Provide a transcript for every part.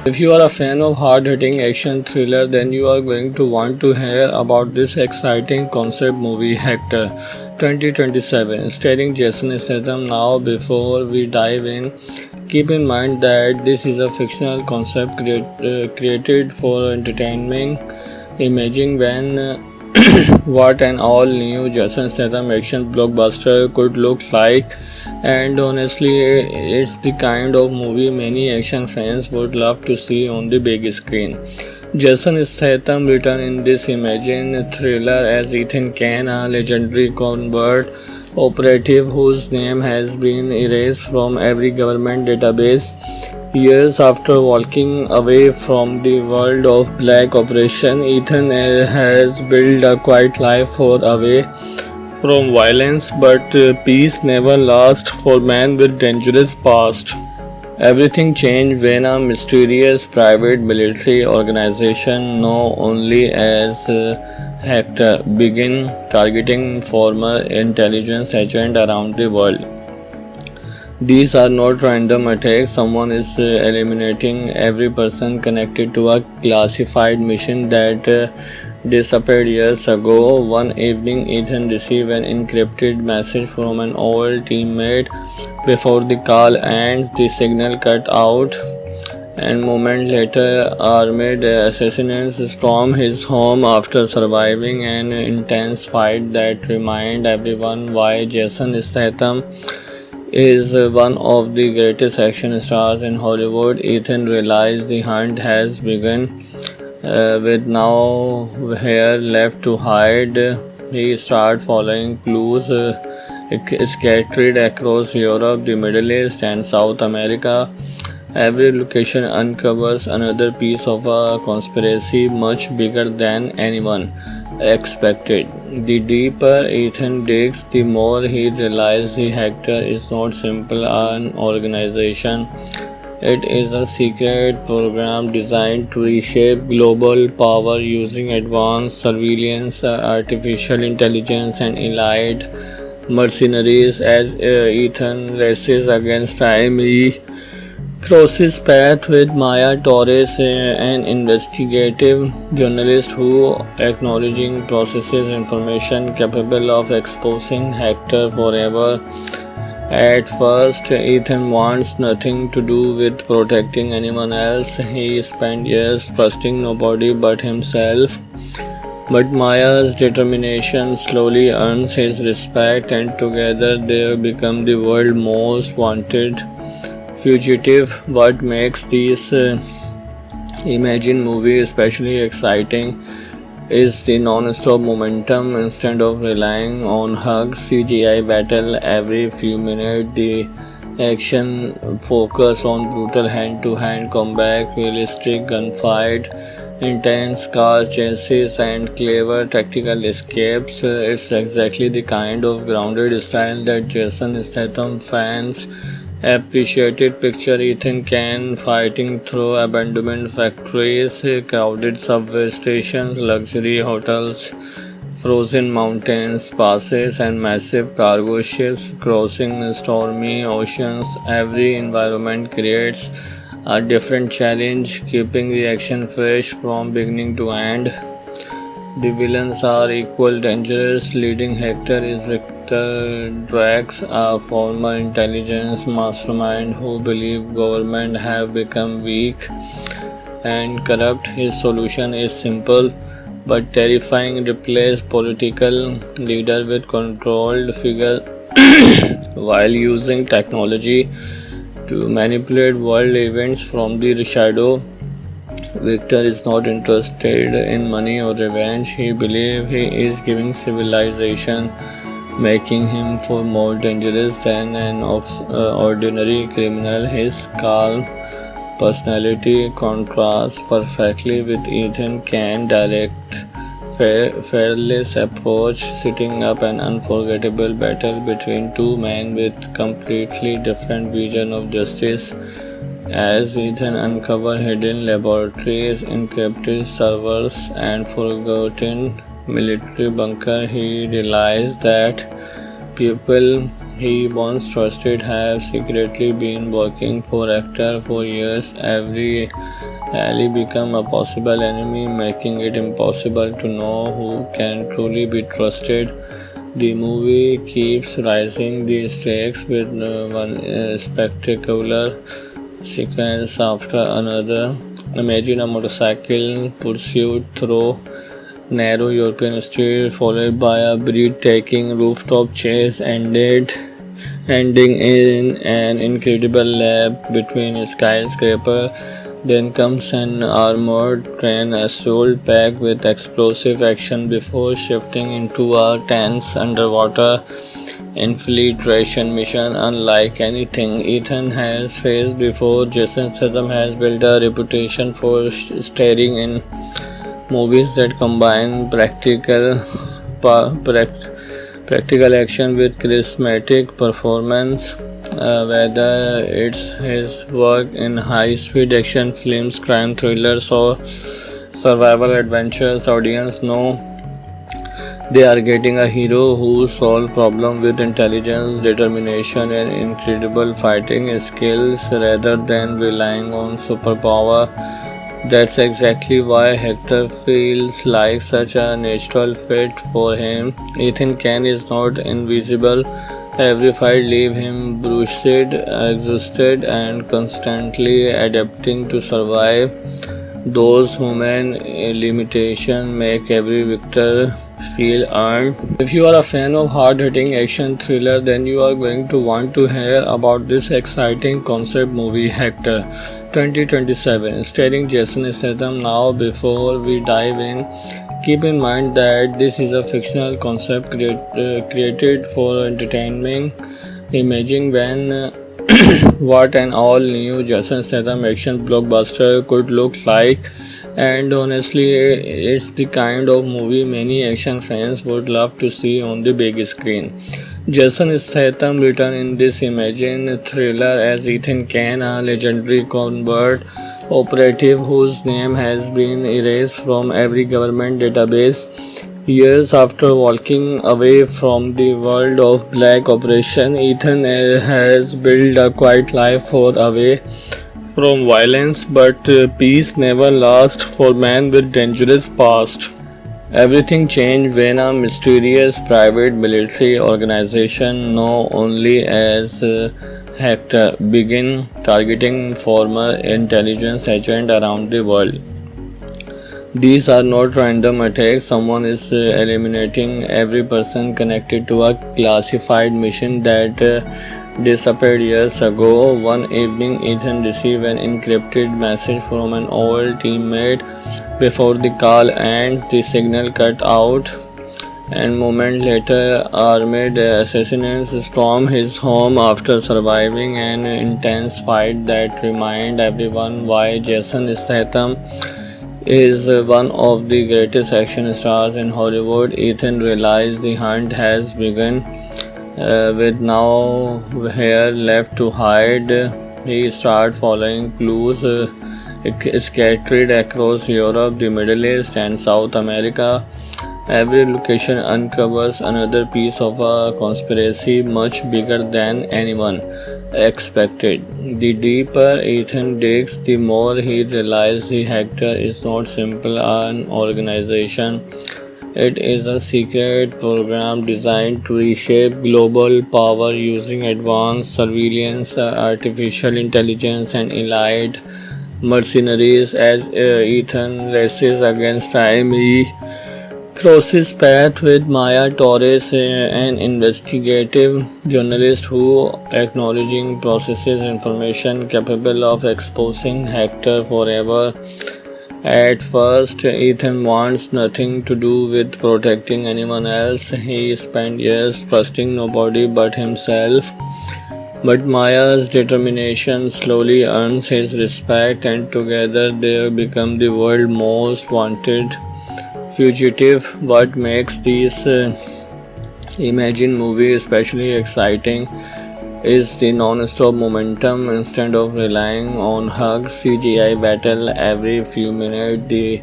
If you are a fan of hard-hitting action thriller, then you are going to want to hear about this exciting concept movie Hector 2027 starring Jason Statham. Now, before we dive in, keep in mind that this is a fictional concept created for entertainment. Imagine when what an all new Jason Statham action blockbuster could look like. And honestly, it's the kind of movie many action fans would love to see on the big screen. Jason Statham returned in this imagine thriller as Ethan Kane, a legendary convert operative whose name has been erased from every government database. Years after walking away from the world of Black Operation, Ethan has built a quiet life for away from violence, but peace never lasts for men with dangerous past. Everything changed when a mysterious private military organization known only as Hector began targeting former intelligence agents around the world. These are not random attacks. Someone is eliminating every person connected to a classified mission that disappeared years ago. One evening, Ethan received an encrypted message from an old teammate. Before the call ends, the signal cut out, and moment later, armed assassins storm his home after surviving an intense fight that remind everyone why Jason Statham is one of the greatest action stars in Hollywood. Ethan realized the hunt has begun. With no hair left to hide, he started following clues scattered across Europe, the Middle East, and South America. Every location uncovers another piece of a conspiracy much bigger than anyone expected. The deeper Ethan digs, the more he realizes the Hector is not simply an organization. It is a secret program designed to reshape global power using advanced surveillance, artificial intelligence, and elite mercenaries. As Ethan races against time, he crosses paths with Maya Torres, an investigative journalist who, acknowledging, processes information capable of exposing Hector forever. At first, Ethan wants nothing to do with protecting anyone else. He spent years trusting nobody but himself. But Maya's determination slowly earns his respect, and together they become the world's most wanted fugitive. What makes these Imagine movie especially exciting is the non-stop momentum. Instead of relying on hugs, CGI battle every few minutes, the action focus on brutal hand-to-hand combat, realistic gunfight, intense car chases, and clever tactical escapes. It's exactly the kind of grounded style that Jason Statham fans appreciated. Picture Ethan Kane fighting through abandoned factories, crowded subway stations, luxury hotels, frozen mountains, passes, and massive cargo ships crossing stormy oceans. Every environment creates a different challenge, keeping the action fresh from beginning to end. The villains are equally dangerous. Leading Hector is Victor Drax, a former intelligence mastermind who believes government have become weak and corrupt. His solution is simple but terrifying: replace political leader with controlled figure while using technology to manipulate world events from the shadow. Victor is not interested in money or revenge. He believes he is giving civilization, making him far more dangerous than an ordinary criminal. His calm personality contrasts perfectly with Ethan Kane's direct, fearless approach, setting up an unforgettable battle between two men with completely different vision of justice. As Ethan uncovers hidden laboratories, encrypted servers, and forgotten military bunker, he realizes that people he once trusted have secretly been working for actor for years. Every ally become a possible enemy, making it impossible to know who can truly be trusted. The movie keeps rising the stakes with one spectacular sequence after another. Imagine a motorcycle pursuit through narrow European street, followed by a breathtaking rooftop chase, ending in an incredible lap between a skyscraper. Then comes an armored train assault packed with explosive action before shifting into a tense underwater infiltration mission unlike anything Ethan has faced before. Jason Statham has built a reputation for starring in movies that combine pa- pract- practical action with charismatic performance. Whether it's his work in high-speed action films, crime thrillers, or survival adventures, audience know they are getting a hero who solves problems with intelligence, determination, and incredible fighting skills rather than relying on superpower. That's exactly why Hector feels like such a natural fit for him. Ethan Kane is not invisible. Every fight leaves him bruised, exhausted, and constantly adapting to survive. Those human limitations make every victor feel earned. If you are a fan of hard-hitting action thriller, then you are going to want to hear about this exciting concept movie Hector 2027 starring Jason Statham. Now before we dive in, keep in mind that this is a fictional concept created for entertainment. Imagine when what an all new Jason Statham action blockbuster could look like. And honestly, it's the kind of movie many action fans would love to see on the big screen. Jason Statham returned in this imagine thriller as Ethan Kane, a legendary covert operative whose name has been erased from every government database. Years after walking away from the world of black operation, Ethan has built a quiet life for away from violence, but peace never lasts for men with dangerous past. Everything changed when a mysterious private military organization known only as Hector began targeting former intelligence agents around the world. These are not random attacks. Someone is eliminating every person connected to a classified mission that disappeared years ago. One evening, Ethan received an encrypted message from an old teammate. Before the call ends, the signal cut out, and moment later, armed assassins storm his home after surviving an intense fight that reminded everyone why Jason Statham is one of the greatest action stars in Hollywood. Ethan realized the hunt has begun. With no hair left to hide, he started following clues scattered across Europe, the Middle East, and South America. Every location uncovers another piece of a conspiracy much bigger than anyone expected. The deeper Ethan digs, the more he realizes the Hector is not simply an organization. It is a secret program designed to reshape global power using advanced surveillance, artificial intelligence, and elite mercenaries. As Ethan races against time, he crosses paths with Maya Torres, an investigative journalist who, acknowledging, processes information capable of exposing Hector forever. At first, Ethan wants nothing to do with protecting anyone else. He spent years trusting nobody but himself. But Maya's determination slowly earns his respect, and together they become the world's most wanted fugitive. What makes these Imagine movie especially exciting is the non-stop momentum. Instead of relying on hugs, CGI battle every few minutes, the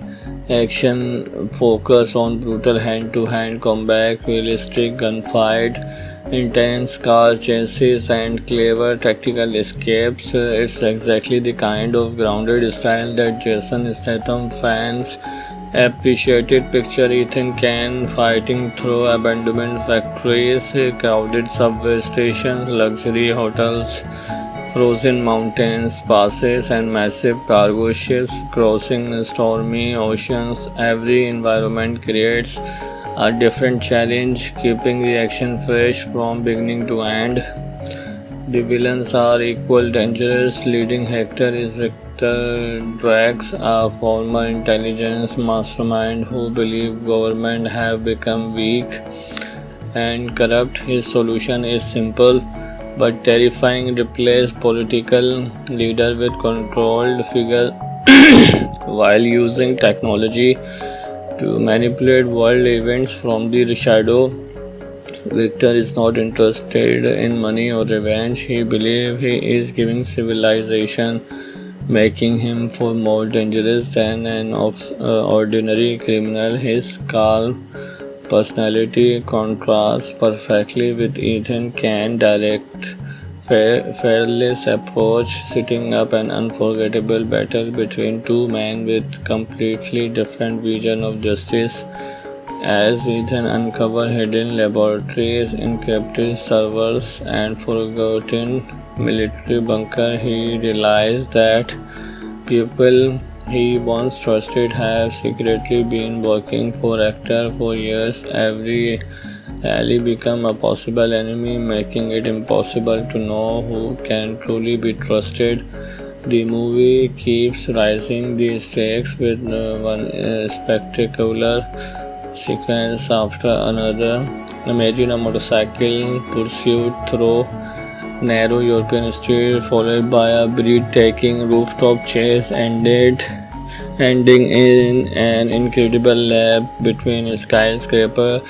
action focus on brutal hand-to-hand combat, realistic gunfight, intense car chases and clever tactical escapes. It's exactly the kind of grounded style that Jason Statham fans appreciated. Picture Ethan Kane fighting through abandoned factories, crowded subway stations, luxury hotels, frozen mountains, passes, and massive cargo ships crossing stormy oceans. Every environment creates a different challenge, keeping the action fresh from beginning to end. The villains are equal dangerous. Leading Hector is Victor Drax, a former intelligence mastermind who believes government have become weak and corrupt. His solution is simple but terrifying: replace political leader with controlled figure while using technology to manipulate world events from the shadow. Victor is not interested in money or revenge. He believes he is giving civilization, making him far more dangerous than an ordinary criminal. His calm personality contrasts perfectly with Ethan Cain's direct, fearless approach, setting up an unforgettable battle between two men with completely different vision of justice. As Ethan uncovers hidden laboratories, encrypted servers, and forgotten military bunker, he realizes that people he once trusted have secretly been working for Hector for years. Every ally becomes a possible enemy, making it impossible to know who can truly be trusted. The movie keeps rising the stakes with one spectacular sequence after another. Imagine a motorcycle pursuit through narrow European streets, followed by a breathtaking rooftop chase, ending in an incredible lap between a skyscraper.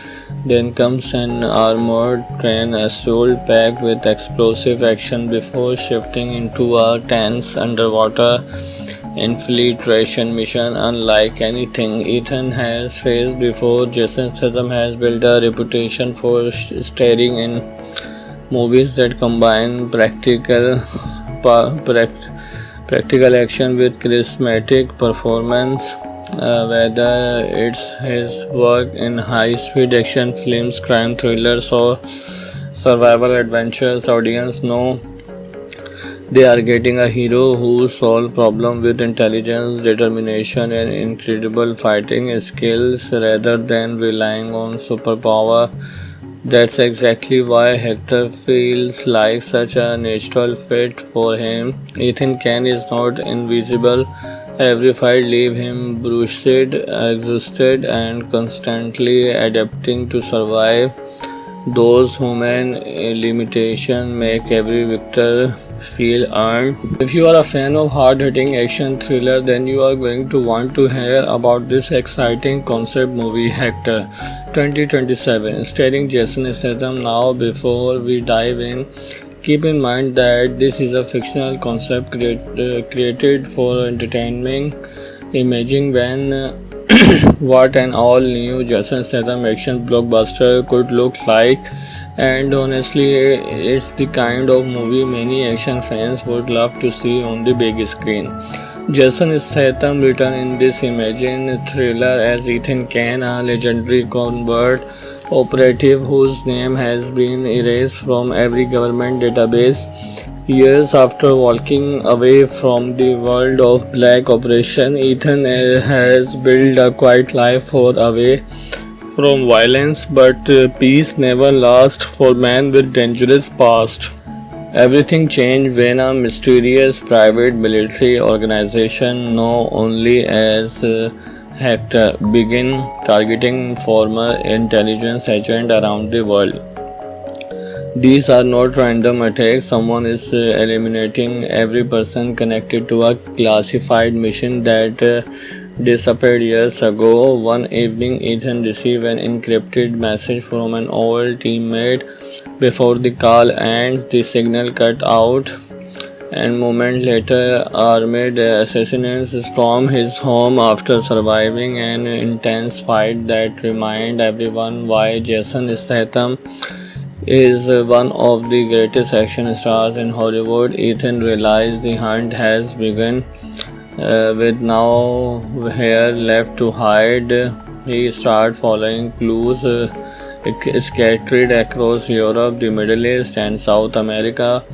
Then comes an armored train assault packed with explosive action before shifting into a tense underwater infiltration mission unlike anything Ethan has faced before. Jason Statham has built a reputation for starring in movies that combine practical action with charismatic performance. Whether it's his work in high-speed action films, crime thrillers, or survival adventures, audience know they are getting a hero who solves problems with intelligence, determination, and incredible fighting skills rather than relying on superpower. That's exactly why Hector feels like such a natural fit for him. Ethan Cain is not invisible. Every fight leaves him bruised, exhausted, and constantly adapting to survive. Those human limitations make every victor feel earned. If you are a fan of hard-hitting action thriller, then you are going to want to hear about this exciting concept movie, Hector 2027, starring Jason Statham. Now, before we dive in, keep in mind that this is a fictional concept created for entertainment. Imagine what an all-new Jason Statham action blockbuster could look like. And honestly, it's the kind of movie many action fans would love to see on the big screen. Jason Statham returned in this imagined thriller as Ethan Cain, a legendary covert operative whose name has been erased from every government database. Years after walking away from the world of black operation, Ethan has built a quiet life far away from violence, but peace never lasts for men with dangerous past. Everything changed when a mysterious private military organization known only as Hector began targeting former intelligence agents around the world. These are not random attacks. Someone is eliminating every person connected to a classified mission that disappeared years ago. One evening, Ethan received an encrypted message from an old teammate. Before the call ends, the signal cut out, and moments later, armed assassins storm his home after surviving an intense fight that reminded everyone why Jason Statham is one of the greatest action stars in Hollywood. Ethan realized the hunt has begun. With no hair left to hide, he started following clues scattered across Europe, the Middle East, and South America.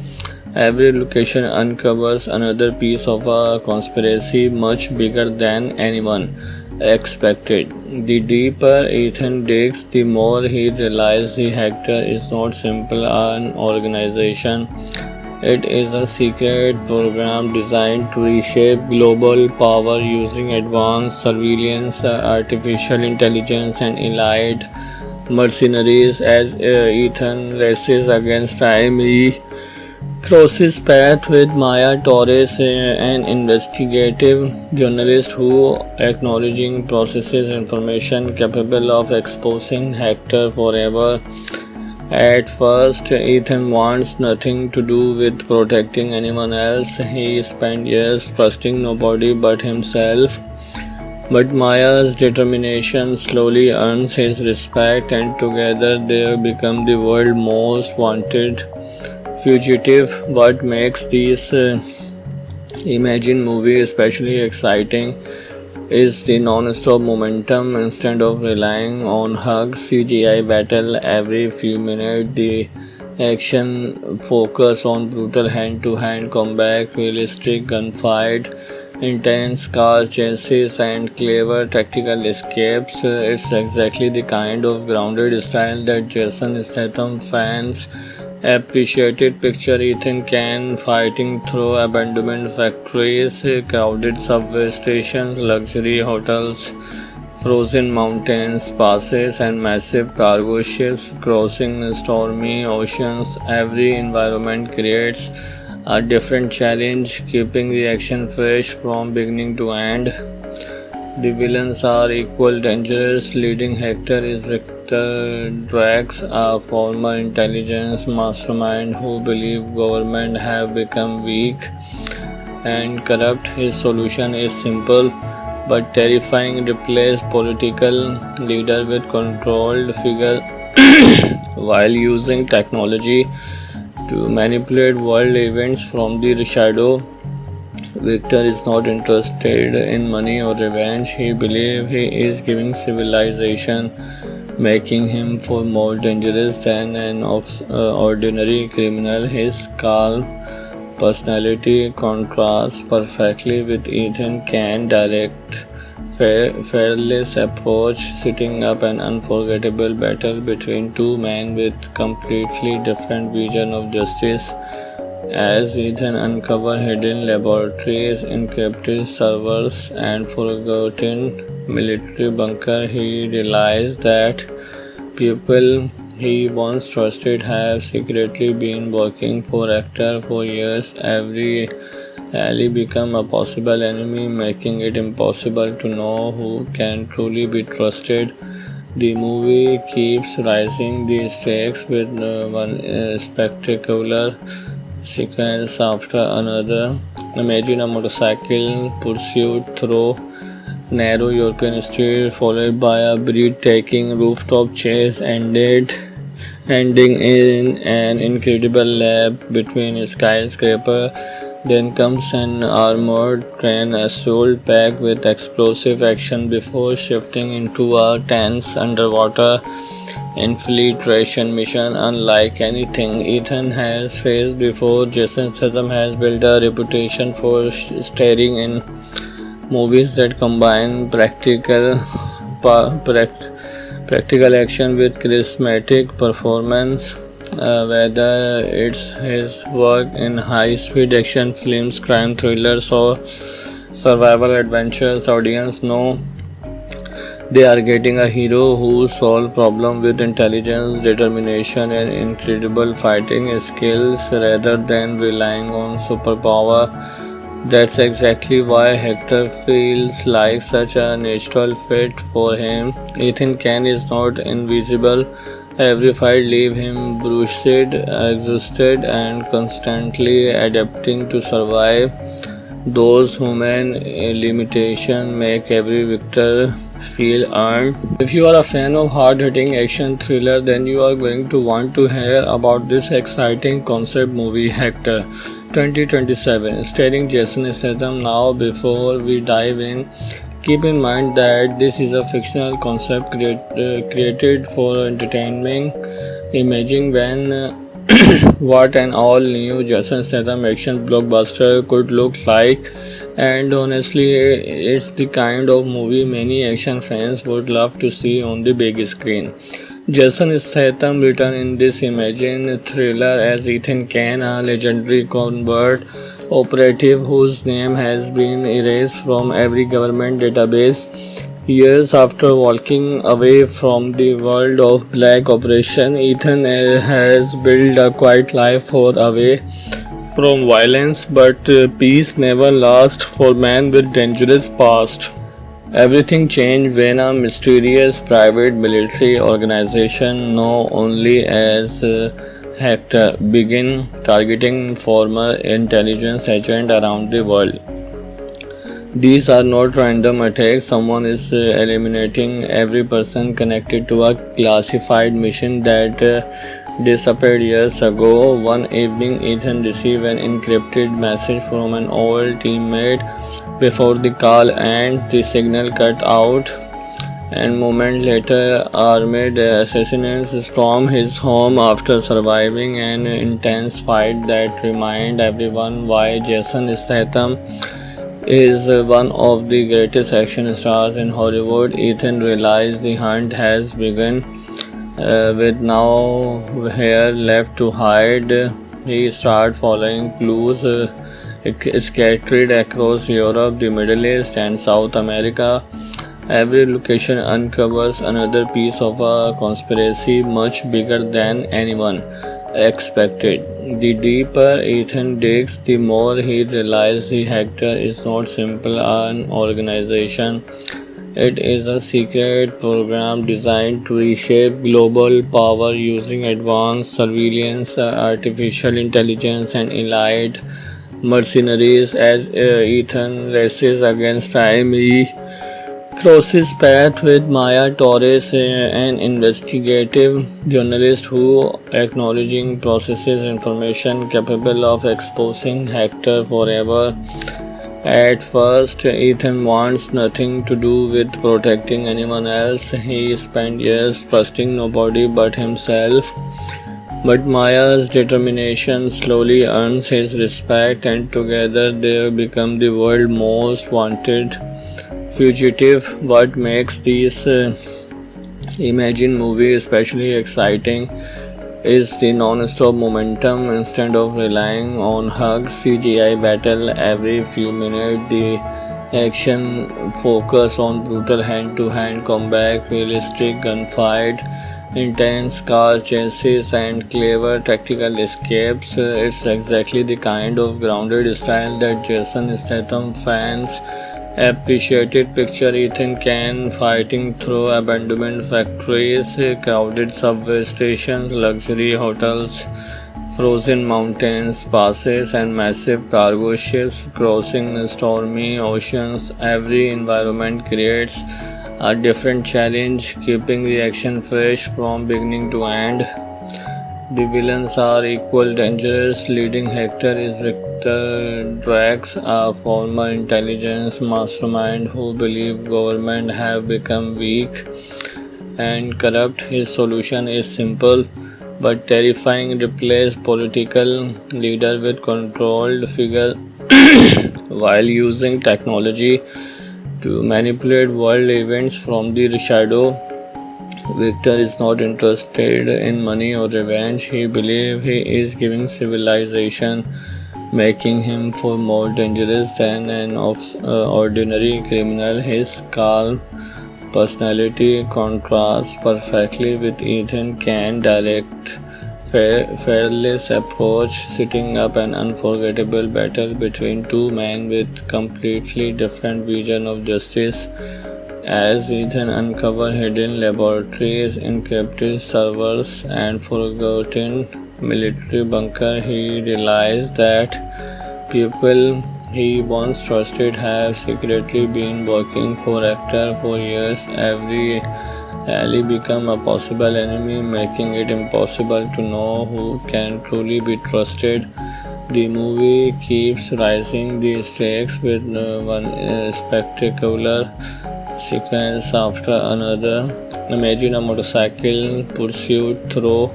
Every location uncovers another piece of a conspiracy much bigger than anyone expected. The deeper Ethan digs, the more he realizes the Hector is not simply an organization. It is a secret program designed to reshape global power using advanced surveillance, artificial intelligence, and elite mercenaries. As Ethan races against time, he crosses paths with Maya Torres, an investigative journalist who, acknowledging, processes information capable of exposing Hector forever. At first, Ethan wants nothing to do with protecting anyone else. He spent years trusting nobody but himself. But Maya's determination slowly earns his respect, and together they become the world's most wanted fugitive. What makes these Imagine movie especially exciting is the non-stop momentum. Instead of relying on hugs, CGI battle every few minutes, the action focus on brutal hand-to-hand combat, realistic gunfight, intense car chases, and clever tactical escapes. It's exactly the kind of grounded style that Jason Statham fans appreciated. Picture Ethan Can fighting through abandoned factories, crowded subway stations, luxury hotels, frozen mountains, passes, and massive cargo ships crossing stormy oceans. Every environment creates a different challenge, keeping the action fresh from beginning to end. The villains are equally dangerous. Leading Hector is Victor Drax, a former intelligence mastermind who believes government have become weak and corrupt. His solution is simple but terrifying: replace political leader with controlled figure while using technology to manipulate world events from the shadow. Victor is not interested in money or revenge. He believes he is giving civilization, making him far more dangerous than an ordinary criminal. His calm personality contrasts perfectly with Ethan Cain's direct, fearless approach, setting up an unforgettable battle between two men with completely different vision of justice. As Ethan uncovers hidden laboratories, encrypted servers, and forgotten military bunkers, he realizes that people he once trusted have secretly been working for Hector for years. Every ally becomes a possible enemy, making it impossible to know who can truly be trusted. The movie keeps rising the stakes with one spectacular sequence after another. Imagine a motorcycle pursuit through narrow European streets, followed by a breathtaking rooftop chase, ending in an incredible lap between skyscrapers. Then comes an armored train assault packed with explosive action before shifting into a tense underwater infiltration mission unlike anything Ethan has faced before. Jason Statham has built a reputation for starring in movies that combine practical action with charismatic performance. Whether it's his work in high-speed action films, crime thrillers, or survival adventures, audience know they are getting a hero who solves problems with intelligence, determination, and incredible fighting skills rather than relying on superpower. That's exactly why Hector feels like such a natural fit for him. Ethan Cain is not invisible. Every fight leaves him bruised, exhausted, and constantly adapting to survive. Those human limitations make every victor feel earned. If you are a fan of hard-hitting action thriller, then you are going to want to hear about this exciting concept movie Hector 2027 starring Jason Statham. Now, before we dive in, keep in mind that this is a fictional concept created for entertainment. Imagine when what an all new Jason Statham action blockbuster could look like. And honestly, it's the kind of movie many action fans would love to see on the big screen. Jason Statham returned in this imagine thriller as Ethan Kane, a legendary covert operative whose name has been erased from every government database. Years after walking away from the world of black operation, Ethan has built a quiet life for away from violence, but peace never lasts for men with dangerous past. Everything changed when a mysterious private military organization known only as Hector began targeting former intelligence agents around the world. These are not random attacks. Someone is eliminating every person connected to a classified mission that disappeared years ago. One evening, Ethan received an encrypted message from an old teammate. Before the call ends, the signal cut out, and moment later, armed assassins storm his home after surviving an intense fight that reminded everyone why Jason Statham is one of the greatest action stars in Hollywood. Ethan realized the hunt has begun. With no hair left to hide, he started following clues scattered across Europe, the Middle East, and South America. Every location uncovers another piece of a conspiracy much bigger than anyone expected. The deeper Ethan digs, the more he realizes the Hector is not simply an organization. It is a secret program designed to reshape global power using advanced surveillance, artificial intelligence, and elite mercenaries. As Ethan races against time, he crosses paths with Maya Torres, an investigative journalist who, acknowledging, processes information capable of exposing Hector forever. At first, Ethan wants nothing to do with protecting anyone else. He spent years trusting nobody but himself. But Maya's determination slowly earns his respect, and together they become the world's most wanted fugitive. What makes these Imagine movie especially exciting is the non-stop momentum. Instead of relying on hugs, CGI battle every few minutes, the action focus on brutal hand-to-hand combat, realistic gunfight, intense car chases, and clever tactical escapes. It's exactly the kind of grounded style that Jason Statham fans appreciated. Picture Ethan Kane fighting through abandoned factories, crowded subway stations, luxury hotels, frozen mountains passes, and massive cargo ships crossing stormy oceans. Every environment creates a different challenge, keeping the action fresh from beginning to end. The villains are equally dangerous. Leading Hector is Victor Drax, a former intelligence mastermind who believes government have become weak and corrupt. His solution is simple but terrifying: replace political leader with controlled figure while using technology to manipulate world events from the shadow. Victor is not interested in money or revenge. He believes he is giving civilization, making him far more dangerous than an ordinary criminal. His calm personality contrasts perfectly with Ethan Kane's direct, fearless approach, setting up an unforgettable battle between two men with completely different visions of justice. As Ethan uncovers hidden laboratories, encrypted servers, and forgotten military bunkers, he realizes that people he once trusted have secretly been working for actor for years. Every ally become a possible enemy, making it impossible to know who can truly be trusted. The movie keeps rising the stakes with one spectacular sequence after another. Imagine a motorcycle pursuit through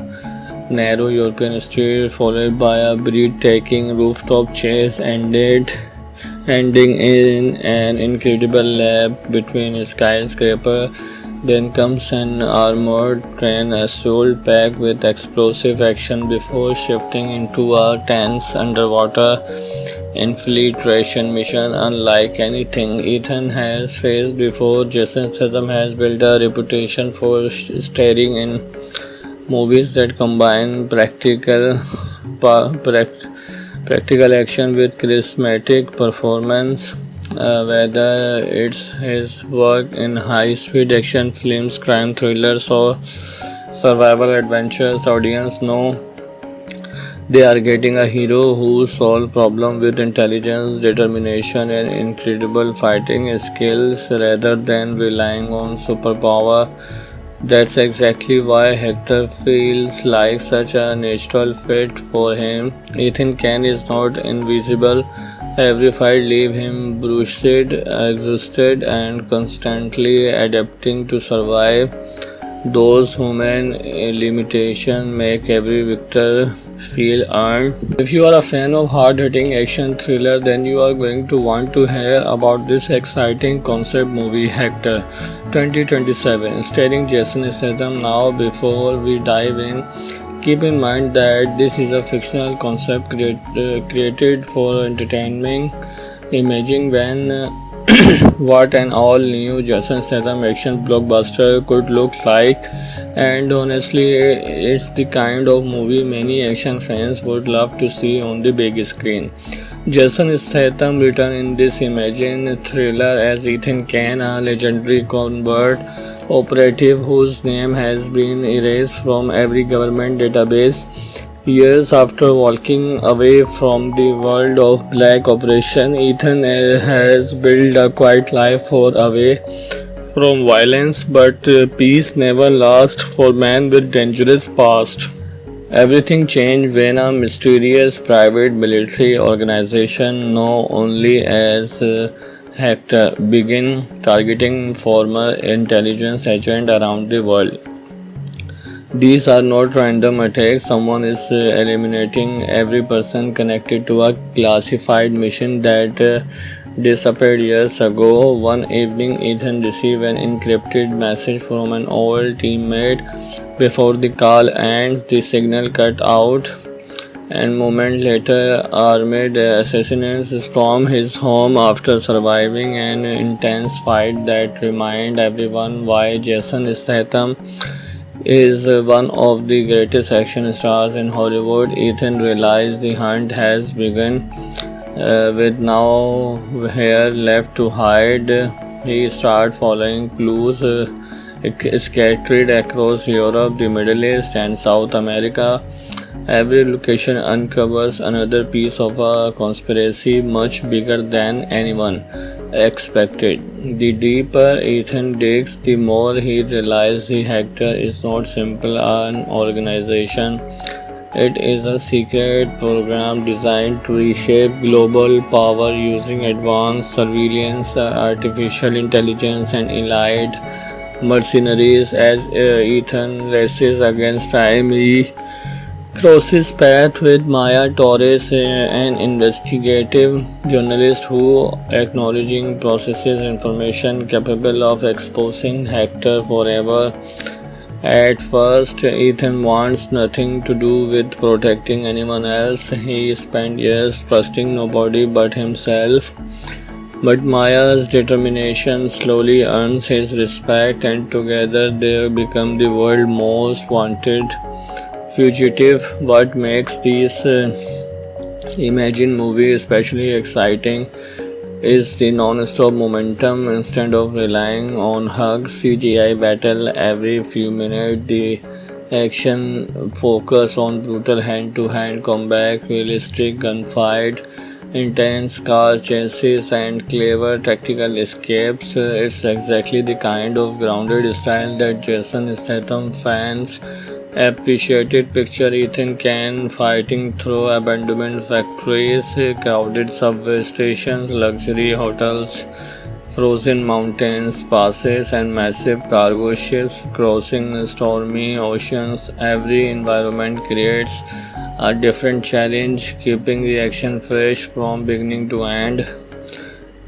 narrow European street, followed by a breathtaking rooftop chase, ending in an incredible lap between skyscraper. Then comes an armored train assault packed with explosive action before shifting into a tense underwater infiltration mission unlike anything Ethan has faced before. Jason Statham has built a reputation for starring in movies that combine pa- pract- practical action with charismatic performance. Whether it's his work in high-speed action films, crime thrillers, or survival adventures, audience know they are getting a hero who solves problems with intelligence, determination, and incredible fighting skills rather than relying on superpower. That's exactly why Hector feels like such a natural fit for him. Ethan Kane is not invisible. Every fight leaves him bruised, exhausted, and constantly adapting to survive. Those human limitations make every victor feel earned. If you are a fan of hard-hitting action thriller, then you are going to want to hear about this exciting concept movie Hector 2027 starring Jason Statham. Now, before we dive in, keep in mind that this is a fictional concept created for entertainment. Imagine when what an all new Jason Statham action blockbuster could look like. And honestly, it's the kind of movie many action fans would love to see on the big screen. Jason Statham returned in this imagine thriller as Ethan Kane, a legendary covert operative whose name has been erased from every government database. Years after walking away from the world of black operation, Ethan has built a quiet life for away from violence, but peace never lasts for men with dangerous past. Everything changed when a mysterious private military organization known only as Hector began targeting former intelligence agents around the world. These are not random attacks. Someone is eliminating every person connected to a classified mission that disappeared years ago. One evening, Ethan received an encrypted message from an old teammate. Before the call ends, the signal cut out, and moment later, armed assassins stormed his home after surviving an intense fight that reminded everyone why Jason Statham is one of the greatest action stars in Hollywood. Ethan realized the hunt has begun. With no hair left to hide, he started following clues scattered across Europe, the Middle East, and South America. Every location uncovers another piece of a conspiracy much bigger than anyone expected. The deeper Ethan digs, the more he realizes the Hector is not simply an organization. It is a secret program designed to reshape global power using advanced surveillance, artificial intelligence, and elite mercenaries. As Ethan races against time, he crosses paths with Maya Torres, an investigative journalist who acknowledging processes information capable of exposing Hector forever. At first, Ethan wants nothing to do with protecting anyone else. He spent years trusting nobody but himself. But Maya's determination slowly earns his respect, and together they become the world's most wanted fugitive. What makes these Imagine movie especially exciting is the non-stop momentum. Instead of relying on hugs CGI battle every few minutes, the action focus on brutal hand-to-hand combat, realistic gunfight, intense car chases and clever tactical escapes. It's exactly the kind of grounded style that Jason Statham fans appreciated. Picture Ethan Can fighting through abandoned factories, crowded subway stations, luxury hotels, frozen mountains, passes, and massive cargo ships crossing stormy oceans. Every environment creates a different challenge, keeping the action fresh from beginning to end.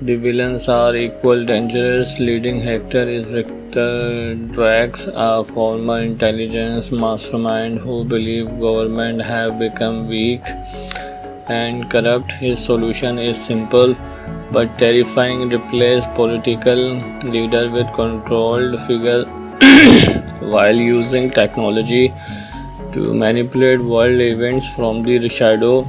The villains are equal dangerous. Leading Hector is Victor Drax, a former intelligence mastermind who believes government have become weak and corrupt. His solution is simple but terrifying: replace political leader with controlled figure while using technology to manipulate world events from the shadow.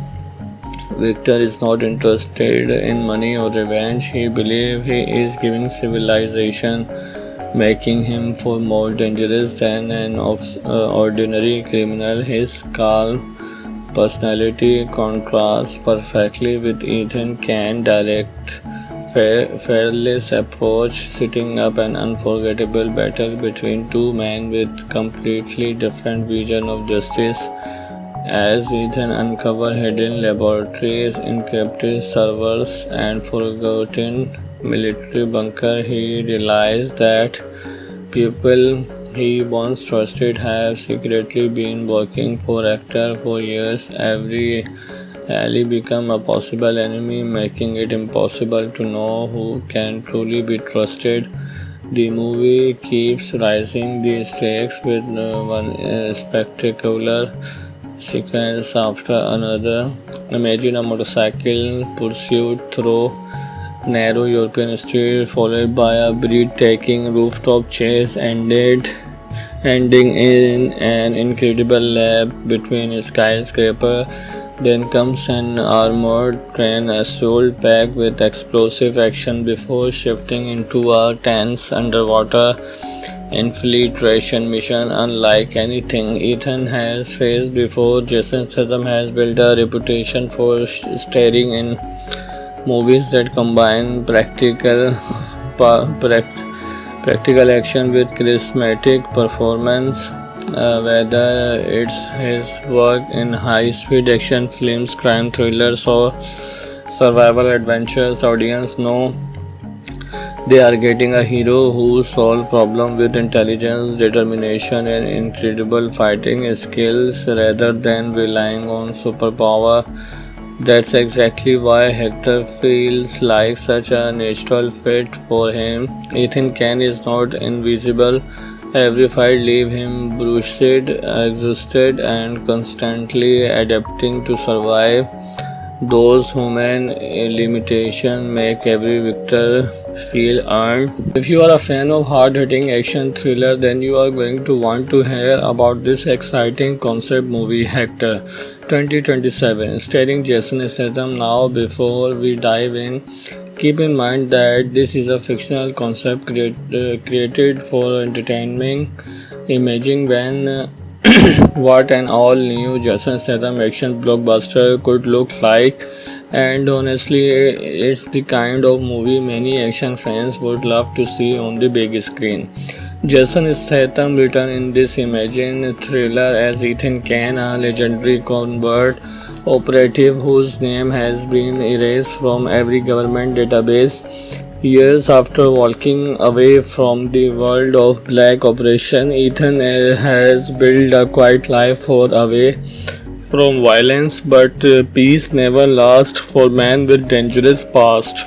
Victor is not interested in money or revenge. He believes he is giving civilization, making him far more dangerous than an ordinary criminal. His calm personality contrasts perfectly with Ethan Cain's direct, fearless approach, setting up an unforgettable battle between two men with completely different vision of justice. As Ethan uncovers hidden laboratories, encrypted servers, and forgotten military bunker, he realizes that people he once trusted have secretly been working for Hector for years. Every ally becomes a possible enemy, making it impossible to know who can truly be trusted. The movie keeps rising the stakes with one spectacular sequence after another. Imagine a motorcycle pursuit through narrow European streets, followed by a breathtaking rooftop chase, ending in an incredible lap between a skyscraper. Then comes an armored train assault packed with explosive action before shifting into a tense underwater infiltration mission unlike anything Ethan has faced before. Jason Statham has built a reputation for starring in movies that combine practical action with charismatic performance. Whether it's his work in high-speed action films, crime thrillers, or survival adventures, audience know they are getting a hero who solves problems with intelligence, determination, and incredible fighting skills rather than relying on superpower. That's exactly why Hector feels like such a natural fit for him. Ethan Cain is not invisible. Every fight leaves him bruised, exhausted, and constantly adapting to survive. Those human limitations make every victor feel earned. If you are a fan of hard-hitting action thriller, then you are going to want to hear about this exciting concept movie, Hector 2027, starring Jason Statham. Now, before we dive in, keep in mind that this is a fictional concept created for entertainment. Imagine when what an all new Jason Statham action blockbuster could look like. And honestly, it's the kind of movie many action fans would love to see on the big screen. Jason Statham returned in this imagine thriller as Ethan Cain, a legendary covert operative whose name has been erased from every government database. Years after walking away from the world of black operation, Ethan has built a quiet life far away from violence, but peace never lasts for men with dangerous past.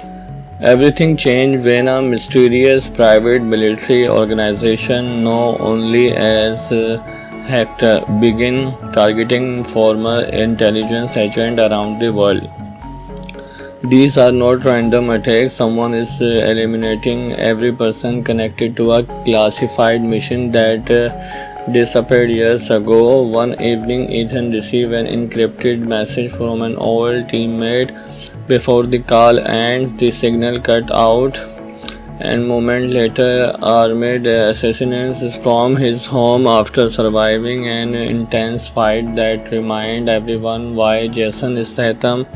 Everything changed when a mysterious private military organization known only as Hector began targeting former intelligence agents around the world. These are not random attacks. Someone is eliminating every person connected to a classified mission that disappeared years ago. One evening, Ethan received an encrypted message from an old teammate. Before the call ends, the signal cut out, and moment later, armed assassins stormed his home after surviving an intense fight that reminded everyone why Jason Statham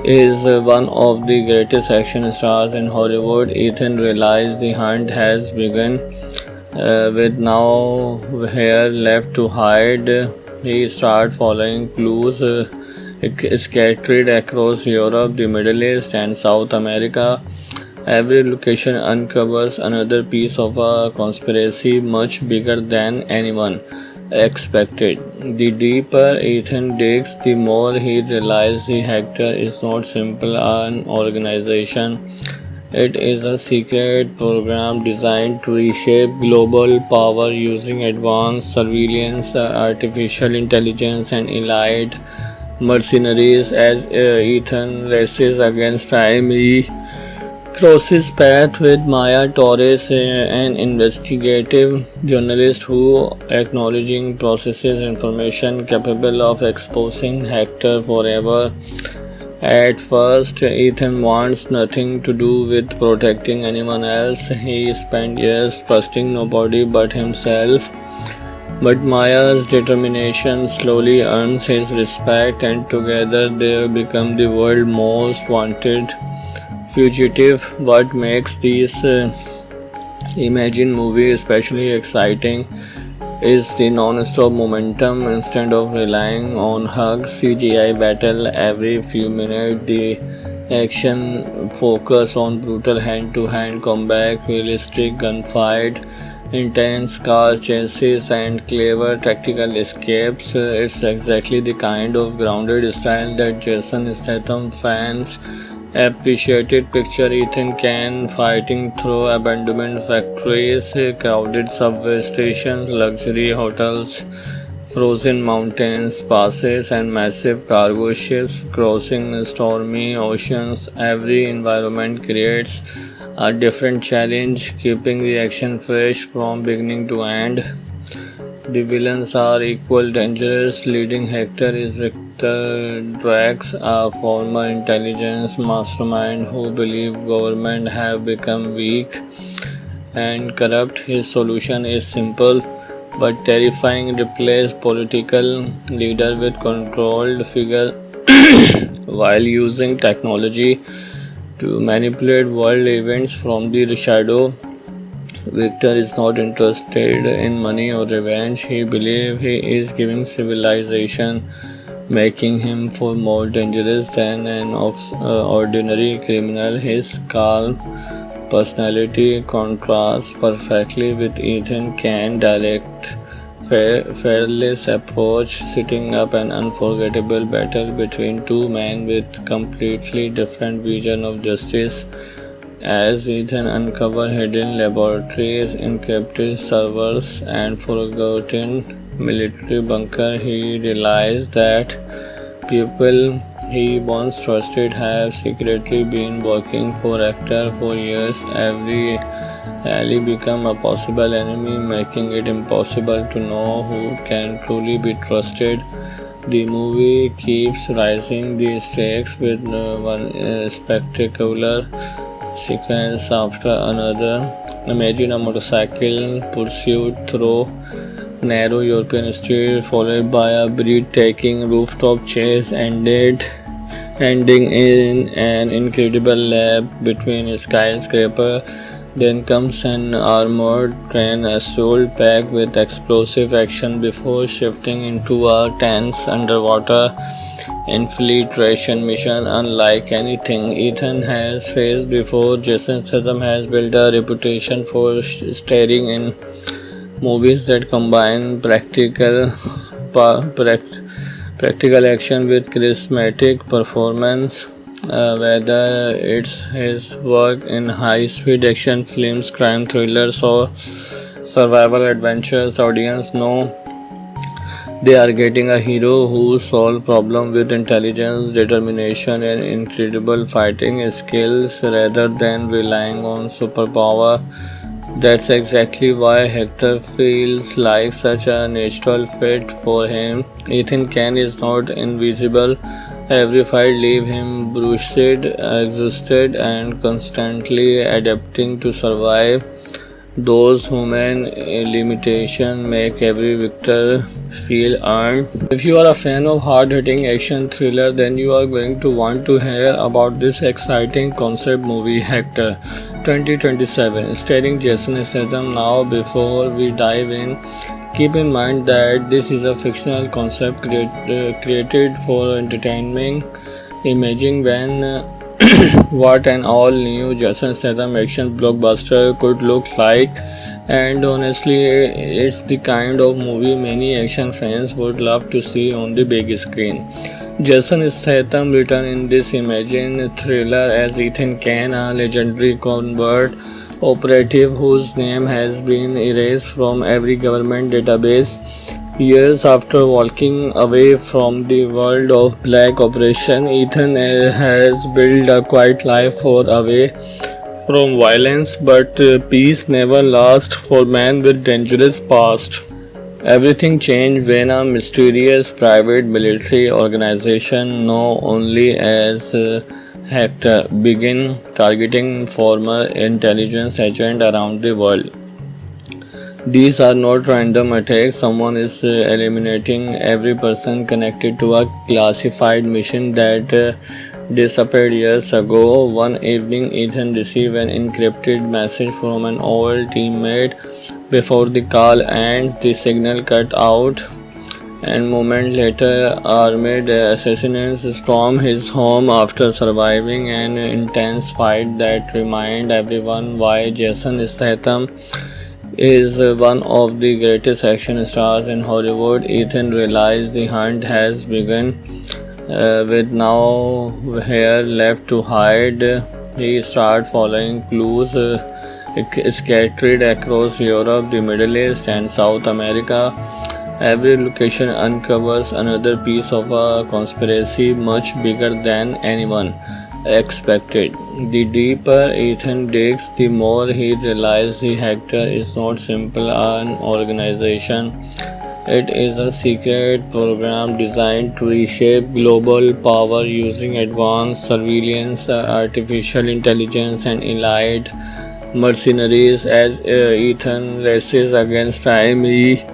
is one of the greatest action stars in Hollywood. Ethan realized the hunt has begun. With no hair left to hide, he started following clues scattered across Europe, the Middle East, and South America. Every location uncovers another piece of a conspiracy much bigger than anyone expected. The deeper Ethan digs, the more he realizes the Hector is not simple an organization. It is a secret program designed to reshape global power using advanced surveillance, artificial intelligence, and elite mercenaries. As Ethan races against time, he crosses paths with Maya Torres, an investigative journalist who, acknowledging, processes information capable of exposing Hector forever. At first, Ethan wants nothing to do with protecting anyone else. He spent years trusting nobody but himself. But Maya's determination slowly earns his respect, and together they become the world's most wanted fugitive. What makes these Imagine movie especially exciting is the non-stop momentum. Instead of relying on hugs, CGI battle every few minutes, the action focus on brutal hand-to-hand combat, realistic gunfight, intense car chases, and clever tactical escapes. It's exactly the kind of grounded style that Jason Statham fans appreciated. Picture Ethan Kane fighting through abandoned factories, crowded subway stations, luxury hotels, frozen mountains, passes, and massive cargo ships crossing stormy oceans. Every environment creates a different challenge, keeping the action fresh from beginning to end. The villains are equally dangerous. Leading Hector is Victor Drax, a former intelligence mastermind who believes government have become weak and corrupt. His solution is simple but terrifying: replace political leader with controlled figure while using technology to manipulate world events from the shadow. Victor is not interested in money or revenge. He believes he is giving civilization, making him far more dangerous than an ordinary criminal. His calm personality contrasts perfectly with Ethan Cain's direct, fearless approach, setting up an unforgettable battle between two men with completely different vision of justice. As Ethan uncovers hidden laboratories, encrypted servers, and forgotten military bunkers, he realizes that people he once trusted have secretly been working for Hector for years. Every ally becomes a possible enemy, making it impossible to know who can truly be trusted. The movie keeps rising the stakes with one spectacular sequence after another. Imagine a motorcycle pursuit through narrow European streets, followed by a breathtaking rooftop chase, ending in an incredible lap between skyscrapers. Then comes an armored train assault packed with explosive action before shifting into a tense underwater infiltration mission unlike anything Ethan has faced before. Jason Statham has built a reputation for starring in movies that combine pa- pract- practical action with charismatic performance. Whether it's his work in high-speed action films, crime thrillers, or survival adventures, audience know they are getting a hero who solves problems with intelligence, determination, and incredible fighting skills rather than relying on superpower. That's exactly why Hector feels like such a natural fit for him. Ethan Kane is not invisible. Every fight leaves him bruised, exhausted, and constantly adapting to survive. Those human limitations make every victor feel earned. If you are a fan of hard-hitting action thriller, then you are going to want to hear about this exciting concept movie Hector 2027 starring Jason Statham. Now, before we dive in, keep in mind that this is a fictional concept created for entertainment. Imagine when what an all new Jason Statham action blockbuster could look like. And honestly, it's the kind of movie many action fans would love to see on the big screen. Jason Statham returned in this imagine thriller as Ethan Kane, a legendary covert operative whose name has been erased from every government database. Years after walking away from the world of black operation, Ethan has built a quiet life for away from violence, but peace never lasts for men with dangerous past. Everything changed when a mysterious private military organization known only as Hector began targeting former intelligence agents around the world. These are not random attacks. Someone is eliminating every person connected to a classified mission that disappeared years ago. One evening, Ethan received an encrypted message from an old teammate. Before the call ends, the signal cut out, and moment later, armed assassins storm his home after surviving an intense fight that reminded everyone why Jason Statham is one of the greatest action stars in Hollywood. Ethan realized the hunt has begun. With no hair left to hide, he started following clues scattered across Europe, the Middle East, and South America. Every location uncovers another piece of a conspiracy much bigger than anyone expected. The deeper Ethan digs, the more he realizes the Hector is not simply an organization. It is a secret program designed to reshape global power using advanced surveillance, artificial intelligence, and elite mercenaries. As Ethan races against time, he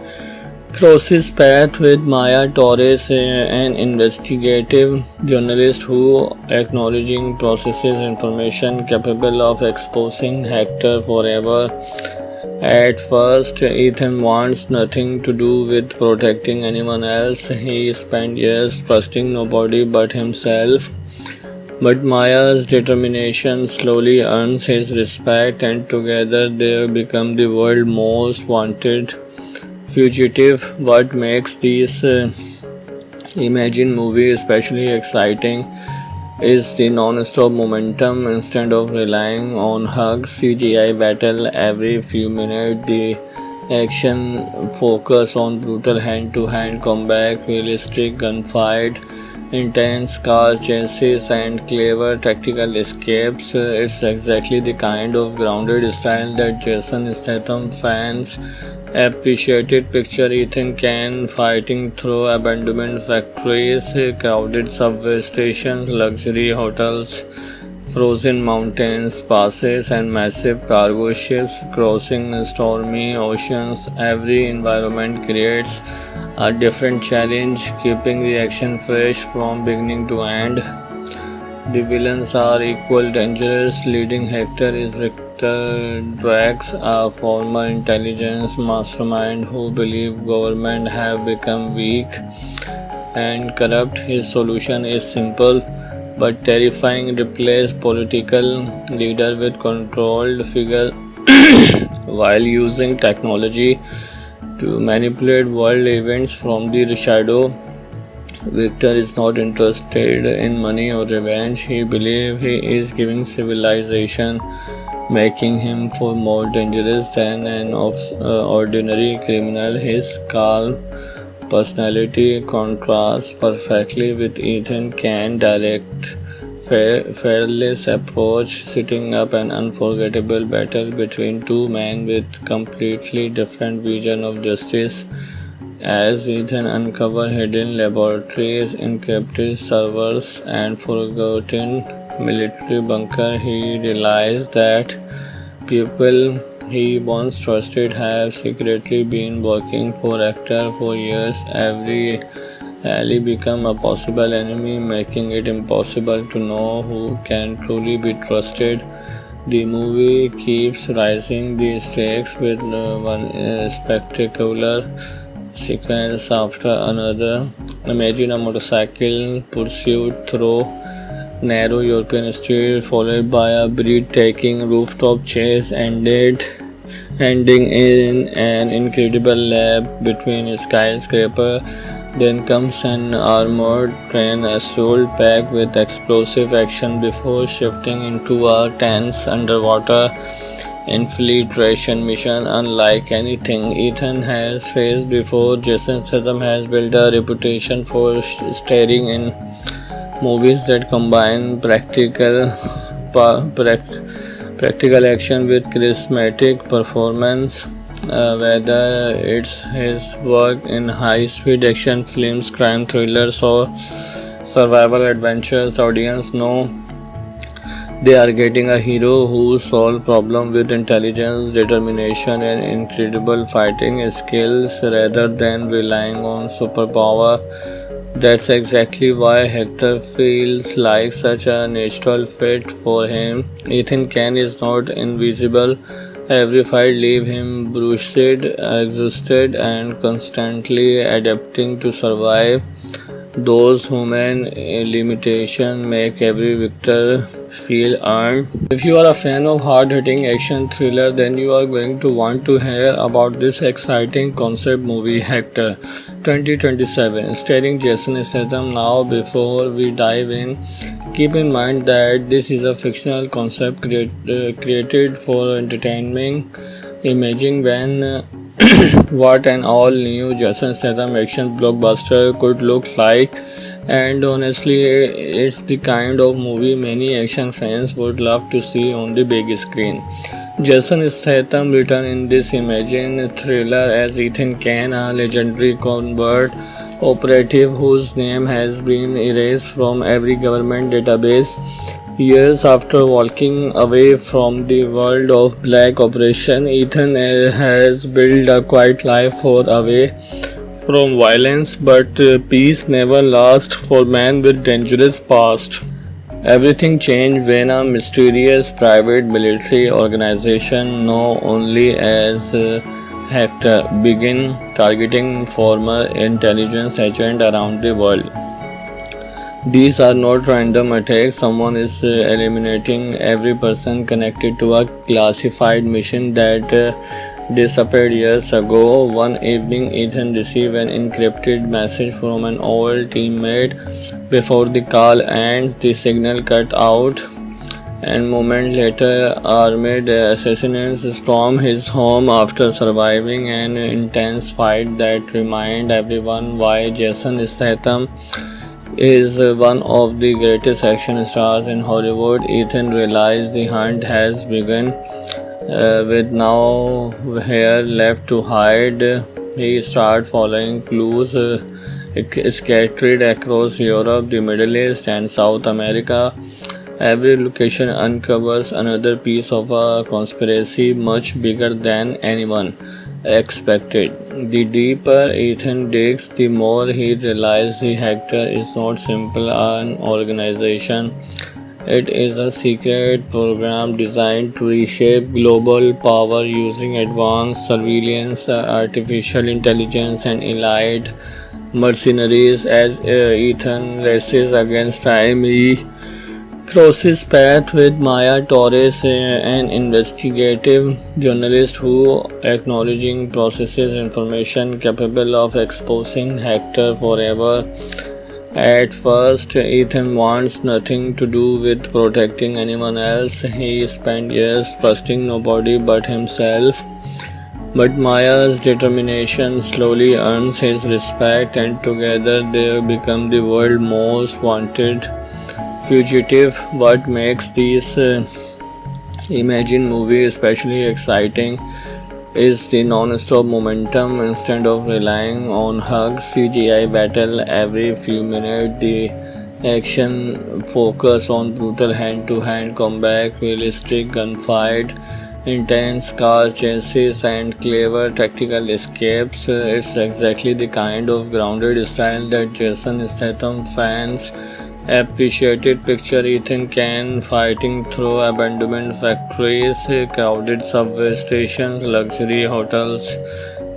crosses paths with Maya Torres, an investigative journalist who acknowledging processes information capable of exposing Hector forever. At first, Ethan wants nothing to do with protecting anyone else. He spent years trusting nobody but himself. But Maya's determination slowly earns his respect, and together they become the world's most wanted fugitive. What makes these Imagine movie especially exciting is the non-stop momentum. Instead of relying on hugs, CGI battle every few minutes, the action focus on brutal hand-to-hand combat, realistic gunfight, intense car chases, and clever tactical escapes. It's exactly the kind of grounded style that Jason Statham fans appreciated. Picture Ethan Kane fighting through abandoned factories, crowded subway stations, luxury hotels, frozen mountains, passes, and massive cargo ships crossing stormy oceans. Every environment creates a different challenge, keeping the action fresh from beginning to end. The villains are equally dangerous. Leading Hector is Victor Drax, a former intelligence mastermind who believes government have become weak and corrupt. His solution is simple but terrifying: replace political leader with controlled figure while using technology to manipulate world events from the shadow. Victor is not interested in money or revenge. He believes he is giving civilization, making him far more dangerous than an ordinary criminal. His calm personality contrasts perfectly with Ethan Kane's direct, fearless approach, setting up an unforgettable battle between two men with completely different vision of justice. As Ethan uncovers hidden laboratories, encrypted servers, and forgotten military bunker, he realizes that people he once trusted have secretly been working for actor for years. Every ally become a possible enemy, making it impossible to know who can truly be trusted. The movie keeps rising the stakes with one spectacular sequence after another. Imagine a motorcycle pursuit through narrow European street, followed by a breathtaking rooftop chase, ending in an incredible lap between a skyscraper. Then comes an armored train assault packed with explosive action before shifting into a tense underwater infiltration mission unlike anything Ethan has faced before. Jason Statham has built a reputation for starring in movies that combine pa- pract- practical action with charismatic performance. Whether it's his work in high-speed action films, crime thrillers, or survival adventures, audience know they are getting a hero who solves problems with intelligence, determination, and incredible fighting skills rather than relying on superpower. That's exactly why Hector feels like such a natural fit for him. Ethan Kane is not invisible. Every fight leaves him bruised, exhausted, and constantly adapting to survive. Those human limitations make every victor feel earned. If you are a fan of hard-hitting action thriller, then you are going to want to hear about this exciting concept movie Hector 2027 starring Jason Statham. Now, before we dive in, keep in mind that this is a fictional concept created for entertainment. Imagine when what an all new Jason Statham action blockbuster could look like. And honestly, it's the kind of movie many action fans would love to see on the big screen. Jason Statham returned in this imagine thriller as Ethan Kane, a legendary convert operative whose name has been erased from every government database. Years after walking away from the world of black operation, Ethan has built a quiet life for away from violence, but peace never lasts for men with dangerous past. Everything changed when a mysterious private military organization known only as Hector began targeting former intelligence agents around the world. These are not random attacks. Someone is eliminating every person connected to a classified mission that disappeared years ago. One evening, Ethan received an encrypted message from an old teammate. Before the call ends, the signal cut out, and moment later, armed assassins stormed his home after surviving an intense fight that reminded everyone why Jason Statham is one of the greatest action stars in Hollywood. Ethan realized the hunt has begun. With no hair left to hide, he started following clues scattered across Europe, the Middle East, and South America. Every location uncovers another piece of a conspiracy much bigger than anyone expected. The deeper Ethan digs, the more he realizes the Hector is not simple an organization. It is a secret program designed to reshape global power using advanced surveillance, artificial intelligence, and elite mercenaries. As Ethan races against time, he crosses paths with Maya Torres, an investigative journalist who, acknowledging, processes information capable of exposing Hector forever. At first, Ethan wants nothing to do with protecting anyone else. He spent years trusting nobody but himself. But Maya's determination slowly earns his respect, and together they become the world's most wanted fugitive. What makes these Imagine movies especially exciting is the non-stop momentum. Instead of relying on hugs, CGI battle every few minutes, the action focus on brutal hand-to-hand combat, realistic gunfight, intense car chases and clever tactical escapes. It's exactly the kind of grounded style that Jason Statham fans appreciated. Picture Ethan Kane fighting through abandoned factories, crowded subway stations, luxury hotels,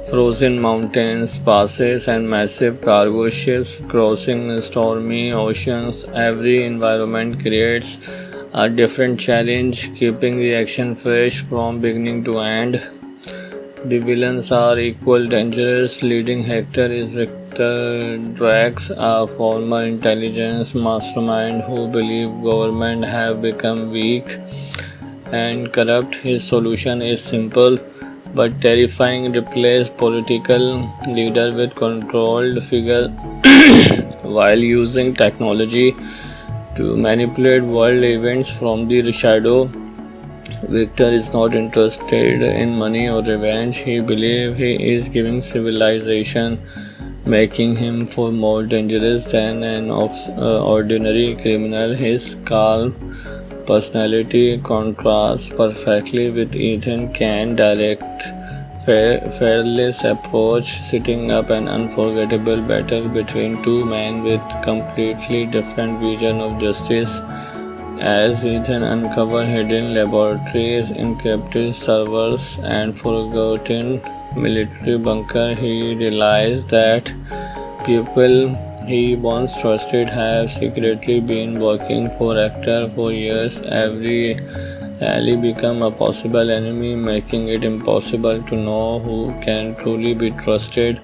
frozen mountains, passes, and massive cargo ships crossing stormy oceans. Every environment creates a different challenge, keeping the action fresh from beginning to end. The villains are equal dangerous. Leading Hector is Victor Drax, a former intelligence mastermind who believes government have become weak and corrupt. His solution is simple but terrifying: replace political leader with controlled figure while using technology to manipulate world events from the shadow. Victor is not interested in money or revenge. He believes he is giving civilization, making him far more dangerous than an ordinary criminal. His calm personality contrasts perfectly with Ethan Cain's direct, fearless approach, setting up an unforgettable battle between two men with completely different vision of justice. As Ethan uncovers hidden laboratories, encrypted servers, and forgotten military bunker, he realizes that people he once trusted have secretly been working for Hector for years. Every ally becomes a possible enemy, making it impossible to know who can truly be trusted.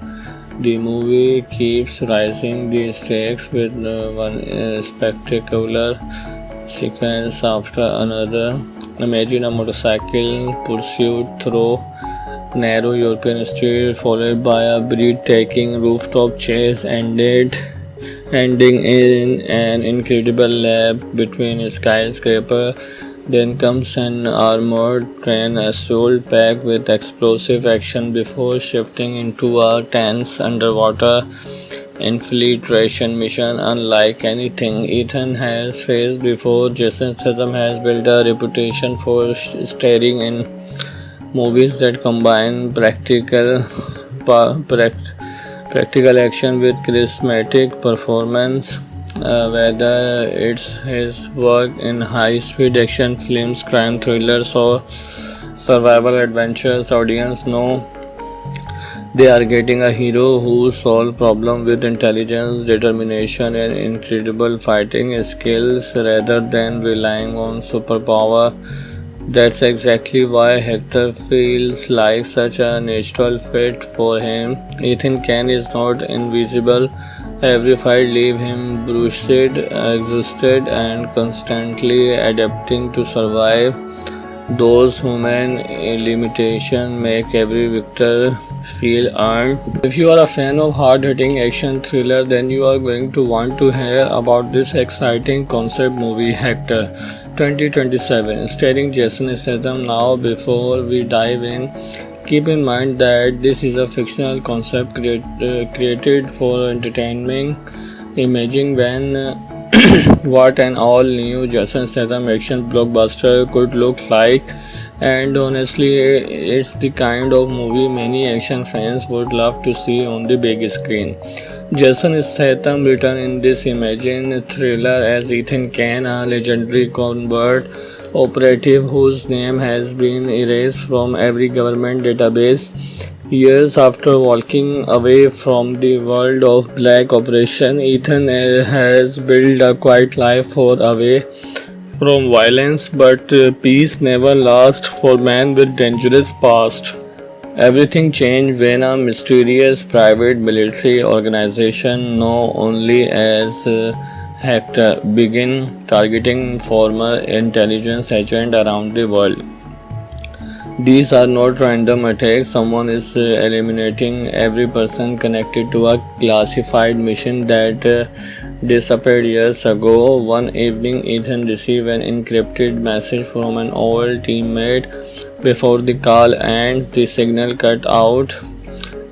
The movie keeps rising the stakes with one spectacular sequence after another. Imagine a motorcycle pursuit through narrow European streets, followed by a breathtaking rooftop chase, ending in an incredible lap between a skyscraper. Then comes an armored train assault packed with explosive action before shifting into a tense underwater infiltration mission unlike anything Ethan has faced before. Jason Statham has built a reputation for starring in movies that combine pa- pract- practical action with charismatic performance. Whether it's his work in high-speed action films, crime thrillers, or survival adventures, audience know they are getting a hero who solves problems with intelligence, determination, and incredible fighting skills rather than relying on superpower. That's exactly why Hector feels like such a natural fit for him. Ethan Kane is not invisible. Every fight leaves him bruised, exhausted, and constantly adapting to survive. Those human limitations make every victor feel earned. If you are a fan of hard-hitting action thriller, then you are going to want to hear about this exciting concept movie, Hector 2027, starring Jason Statham. Now, before we dive in, keep in mind that this is a fictional concept created for entertainment. Imagine when what an all new Jason Statham action blockbuster could look like. And honestly, it's the kind of movie many action fans would love to see on the big screen. Jason Statham returned in this imagined thriller as Ethan Kane, a legendary covert operative whose name has been erased from every government database. Years after walking away from the world of black operation, Ethan has built a quiet life for away from violence, but peace never lasts for men with dangerous past. Everything changed when a mysterious private military organization known only as Hector began targeting former intelligence agents around the world. These are not random attacks. Someone is eliminating every person connected to a classified mission that disappeared years ago. One evening, Ethan received an encrypted message from an old teammate. Before the call ends, the signal cut out,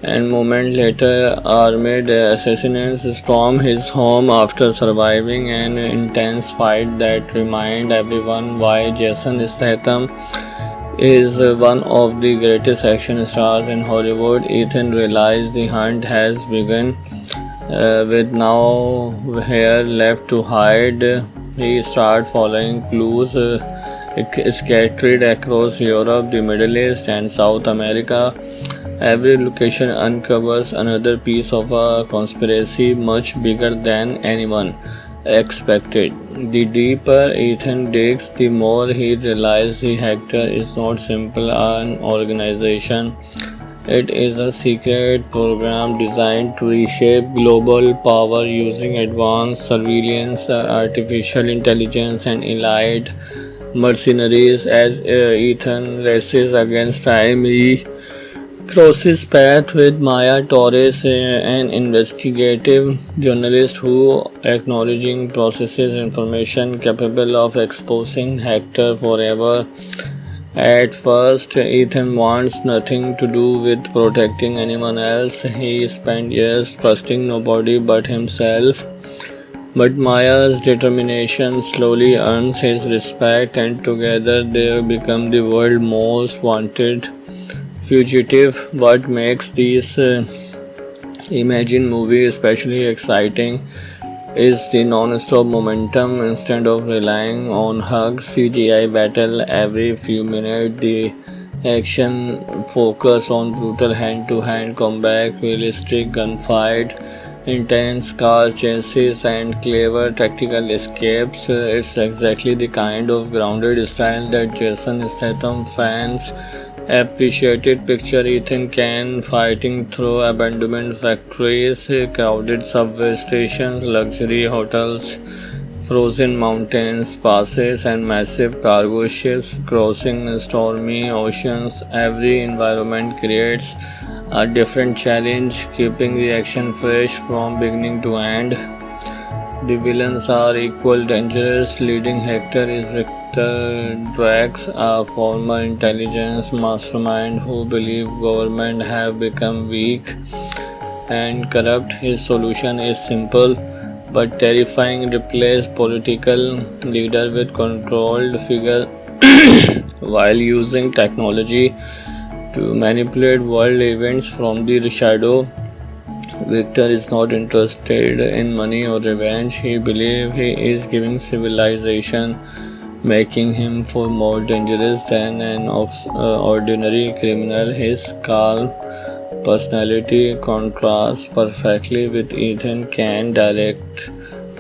and moment later, armed assassins storm his home after surviving an intense fight that reminded everyone why Jason Statham is one of the greatest action stars in Hollywood. Ethan realized the hunt has begun. With no hair left to hide, he started following clues scattered across Europe, the Middle East, and South America. Every location uncovers another piece of a conspiracy much bigger than anyone expected. The deeper Ethan digs, the more he realizes the Hector is not simple an organization. It is a secret program designed to reshape global power using advanced surveillance, artificial intelligence, and elite mercenaries. As Ethan races against time, he crosses paths with Maya Torres, an investigative journalist who, acknowledging, processes information capable of exposing Hector forever. At first, Ethan wants nothing to do with protecting anyone else. He spent years trusting nobody but himself. But Maya's determination slowly earns his respect, and together they become the world's most wanted fugitive. What makes these Imagine movie especially exciting is the non-stop momentum. Instead of relying on hugs, CGI battle every few minutes, the action focus on brutal hand-to-hand combat, realistic gunfight, intense car chases, and clever tactical escapes. It's exactly the kind of grounded style that Jason Statham fans appreciated. Picture Ethan Kane fighting through abandoned factories, crowded subway stations, luxury hotels, frozen mountains, passes, and massive cargo ships crossing stormy oceans. Every environment creates a different challenge, keeping the action fresh from beginning to end. The villains are equally dangerous. Leading Hector is Victor Drax, a former intelligence mastermind who believes government have become weak and corrupt. His solution is simple but terrifying: replace political leader with controlled figure while using technology to manipulate world events from the shadow. Victor is not interested in money or revenge. He believes he is giving civilization, making him far more dangerous than an ordinary criminal. His calm personality contrasts perfectly with Ethan Kane's direct,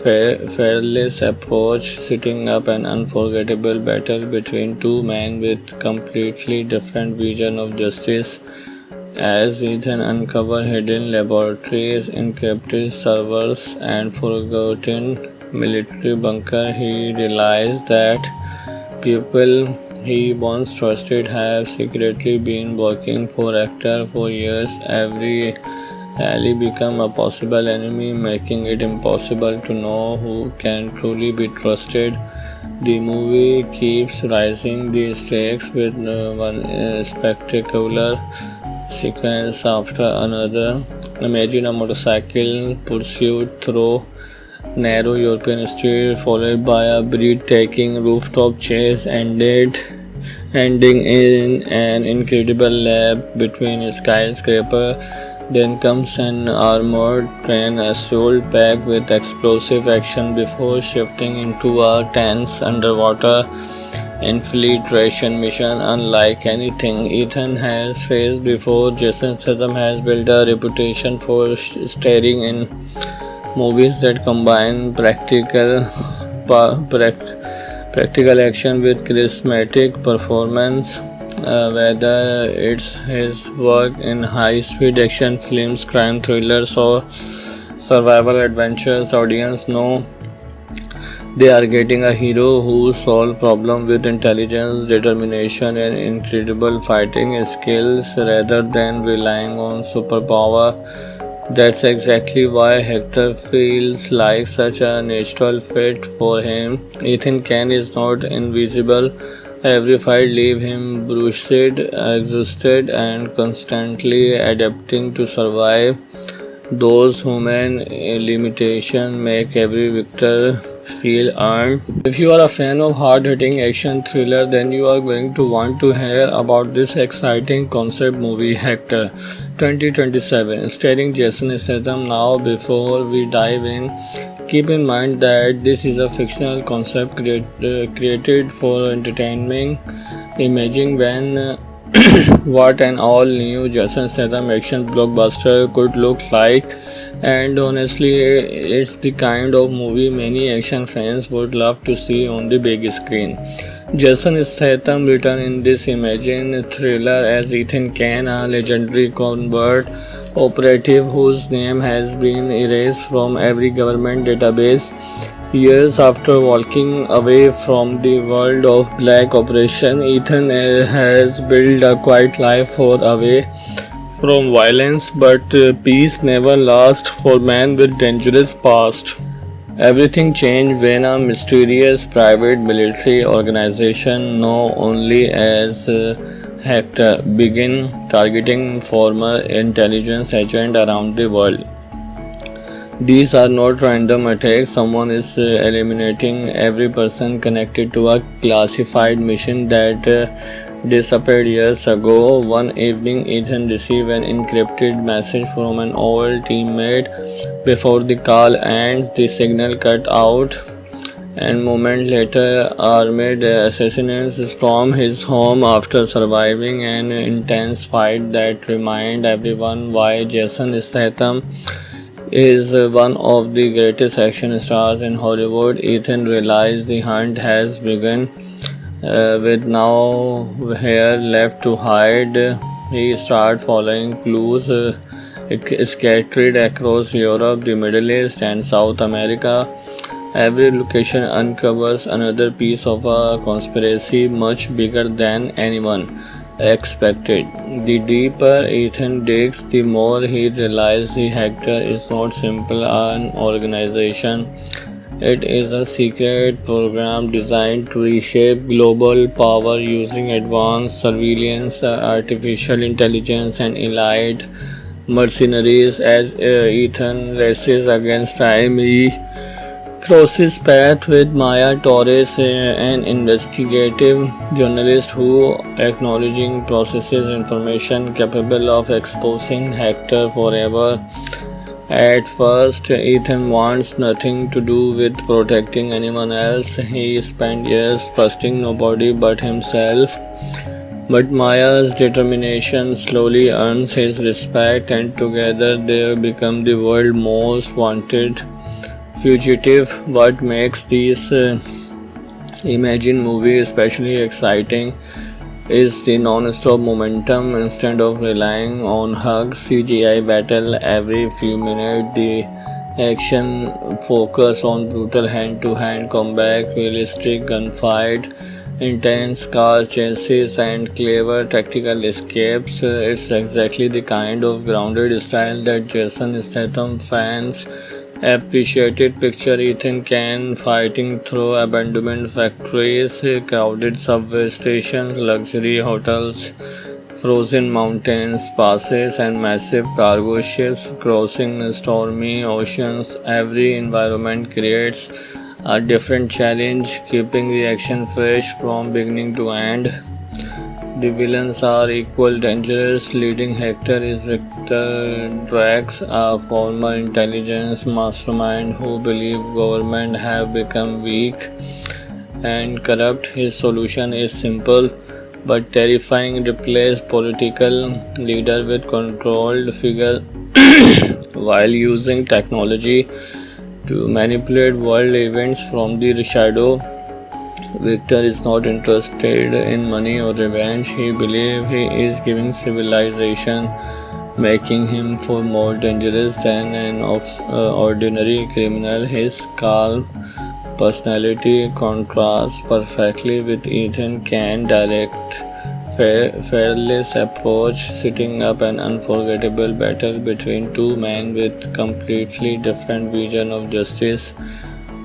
fearless approach, setting up an unforgettable battle between two men with completely different vision of justice. As Ethan uncovers hidden laboratories, encrypted servers, and forgotten military bunkers, he realizes that people he once trusted have secretly been working for Hector for years. Every ally becomes a possible enemy, making it impossible to know who can truly be trusted. The movie keeps rising the stakes with one spectacular sequence after another. Imagine a motorcycle pursuit through narrow European streets, followed by a breathtaking rooftop chase, ending in an incredible lap between skyscrapers. Then comes an armored train assault packed with explosive action before shifting into a tense underwater infiltration mission unlike anything Ethan has faced before. Jason Statham has built a reputation for starring in movies that combine practical action with charismatic performance. Whether it's his work in high-speed action films, crime thrillers, or survival adventures, audience know they are getting a hero who solves problems with intelligence, determination, and incredible fighting skills rather than relying on superpower. That's exactly why Hector feels like such a natural fit for him. Ethan Kane is not invisible. Every fight leaves him bruised, exhausted, and constantly adapting to survive. Those human limitations make every victor feel earned. If you are a fan of hard-hitting action thriller, then you are going to want to hear about this exciting concept movie Hector 2027 starring Jason Statham. Now, before we dive in, keep in mind that this is a fictional concept created for entertainment. Imagine when what an all new Jason Statham action blockbuster could look like. And honestly, it's the kind of movie many action fans would love to see on the big screen. Jason Statham returned in this imagine thriller as Ethan Kane, a legendary covert operative whose name has been erased from every government database. Years after walking away from the world of black operation, Ethan has built a quiet life for away from violence, but peace never lasts for men with dangerous past. Everything changed when a mysterious private military organization known only as Hector began targeting former intelligence agents around the world. These are not random attacks. Someone is eliminating every person connected to a classified mission that disappeared years ago. One evening, Ethan received an encrypted message from an old teammate. Before the call ends, the signal cut out, and moment later, armed assassins stormed his home after surviving an intense fight that reminded everyone why Jason Statham is one of the greatest action stars in Hollywood. Ethan realized the hunt has begun. With no hair left to hide, he started following clues scattered across Europe, the Middle East, and South America. Every location uncovers another piece of a conspiracy much bigger than anyone expected. The deeper Ethan digs, the more he realizes the Hector is not simply an organization. It is a secret program designed to reshape global power using advanced surveillance, artificial intelligence, and elite mercenaries. As Ethan races against time, he crosses paths with Maya Torres, an investigative journalist who acknowledging processes information capable of exposing Hector forever. At first, Ethan wants nothing to do with protecting anyone else. He spent years trusting nobody but himself. But Maya's determination slowly earns his respect, and together they become the world's most wanted fugitive. What makes these Imagine movie especially exciting is the non-stop momentum. Instead of relying on hugs, CGI battle every few minutes, the action focus on brutal hand-to-hand combat, realistic gunfight, intense car chases, and clever tactical escapes. It's exactly the kind of grounded style that Jason Statham fans appreciated. Picture Ethan Kane fighting through abandoned factories, crowded subway stations, luxury hotels, frozen mountains, passes, and massive cargo ships crossing stormy oceans. Every environment creates a different challenge, keeping the action fresh from beginning to end. The villains are equally dangerous. Leading Hector is Victor Drax, a former intelligence mastermind who believes government have become weak and corrupt. His solution is simple but terrifying: replace political leader with controlled figure while using technology to manipulate world events from the shadow. Victor is not interested in money or revenge. He believes he is giving civilization, making him far more dangerous than an ordinary criminal. His calm personality contrasts perfectly with Ethan Kane's direct, fearless approach, setting up an unforgettable battle between two men with completely different vision of justice.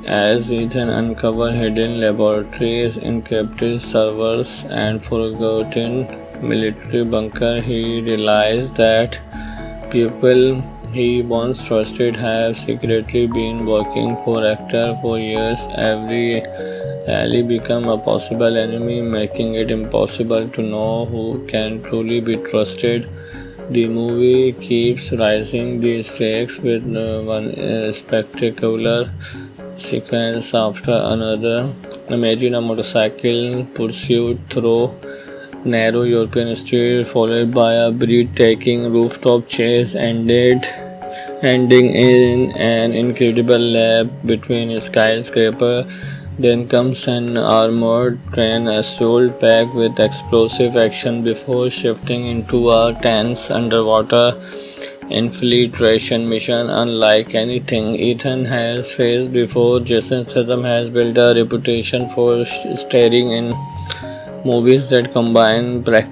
As Ethan uncovers hidden laboratories, encrypted servers, and forgotten military bunker, he realizes that people he once trusted have secretly been working for actor for years. Every ally become a possible enemy, making it impossible to know who can truly be trusted. The movie keeps rising the stakes with one spectacular sequence after another. Imagine a motorcycle pursuit through narrow European street, followed by a breathtaking rooftop chase, ending in an incredible lap between a skyscraper. Then comes an armored train assault packed with explosive action before shifting into a tense underwater infiltration mission unlike anything Ethan has faced before. Jason Statham has built a reputation for starring in movies that combine pa-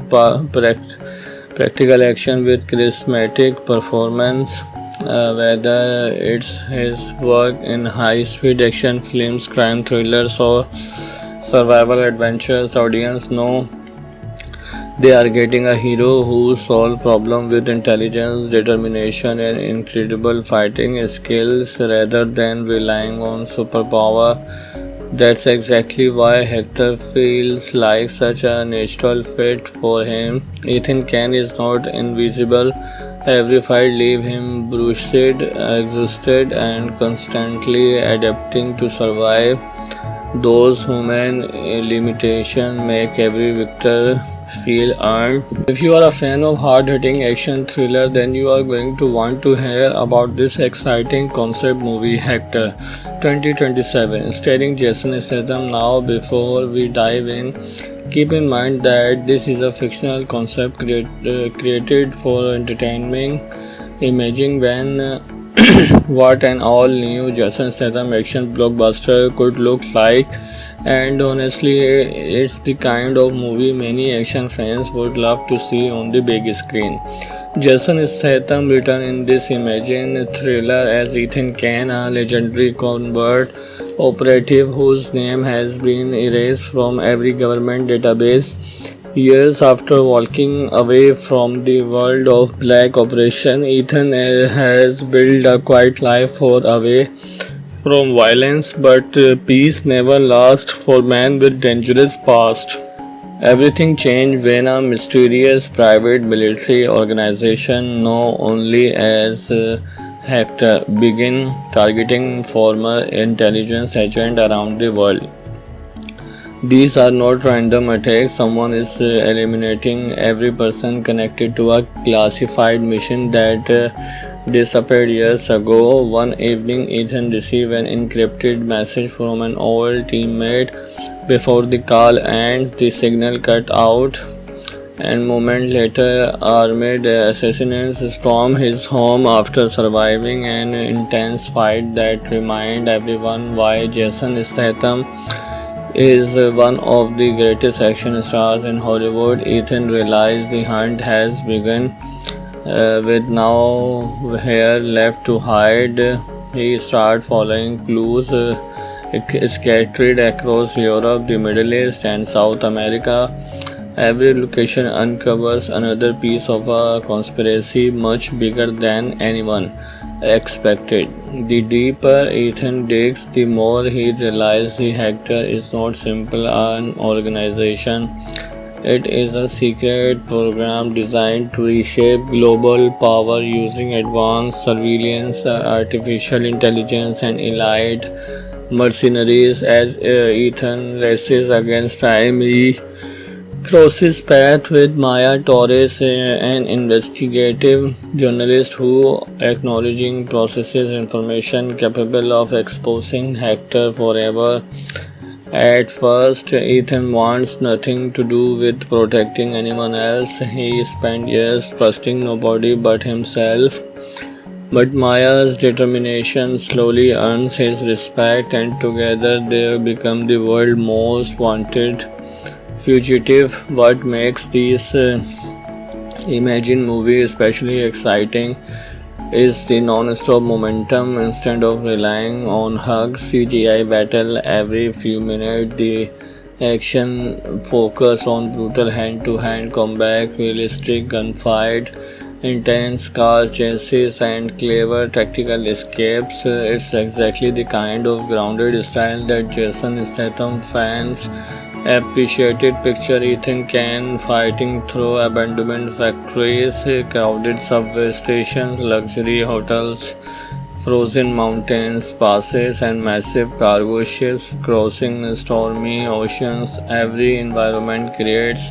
pract- practical action with charismatic performance. Whether it's his work in high-speed action films, crime thrillers, or survival adventures, audience know they are getting a hero who solves problems with intelligence, determination, and incredible fighting skills rather than relying on superpower. That's exactly why Hector feels like such a natural fit for him. Ethan Kane is not invisible. Every fight leaves him bruised, exhausted, and constantly adapting to survive. Those human limitations make every victor feel earned. If you are a fan of hard-hitting action thriller, then you are going to want to hear about this exciting concept movie Hector 2027 starring Jason Statham. Now, before we dive in, keep in mind that this is a fictional concept created for entertainment. Imagine when what an all new Jason Statham action blockbuster could look like. And honestly, it's the kind of movie many action fans would love to see on the big screen. Jason Statham returned in this imagine thriller as Ethan Kane, a legendary covert operative whose name has been erased from every government database. Years after walking away from the world of black operation, Ethan has built a quiet life for away from violence, but peace never lasts for men with dangerous past. Everything changed when a mysterious private military organization known only as Hector began targeting former intelligence agents around the world. These are not random attacks. Someone is eliminating every person connected to a classified mission that disappeared years ago. One evening, Ethan received an encrypted message from an old teammate. Before the call ends, the signal cut out, and moment later, armed assassins storm his home after surviving an intense fight that reminded everyone why Jason Statham is one of the greatest action stars in Hollywood. Ethan realized the hunt has begun. With no hair left to hide, he started following clues scattered across Europe, the Middle East, and South America. Every location uncovers another piece of a conspiracy much bigger than anyone expected. The deeper Ethan digs, the more he realizes the Hector is not simple an organization. It is a secret program designed to reshape global power using advanced surveillance, artificial intelligence, and elite mercenaries. As Ethan races against time, he crosses paths with Maya Torres, an investigative journalist who, acknowledging, processes information capable of exposing Hector forever. At first, Ethan wants nothing to do with protecting anyone else. He spent years trusting nobody but himself. But Maya's determination slowly earns his respect, and together they become the world's most wanted fugitive. What makes these Imagine movie especially exciting is the non-stop momentum. Instead of relying on hugs, CGI battle every few minutes, the action focus on brutal hand-to-hand combat, realistic gunfight, intense car chases and clever tactical escapes. It's exactly the kind of grounded style that Jason Statham fans appreciated. Picture Ethan Kane fighting through abandoned factories, crowded subway stations, luxury hotels, frozen mountains, passes, and massive cargo ships crossing stormy oceans. Every environment creates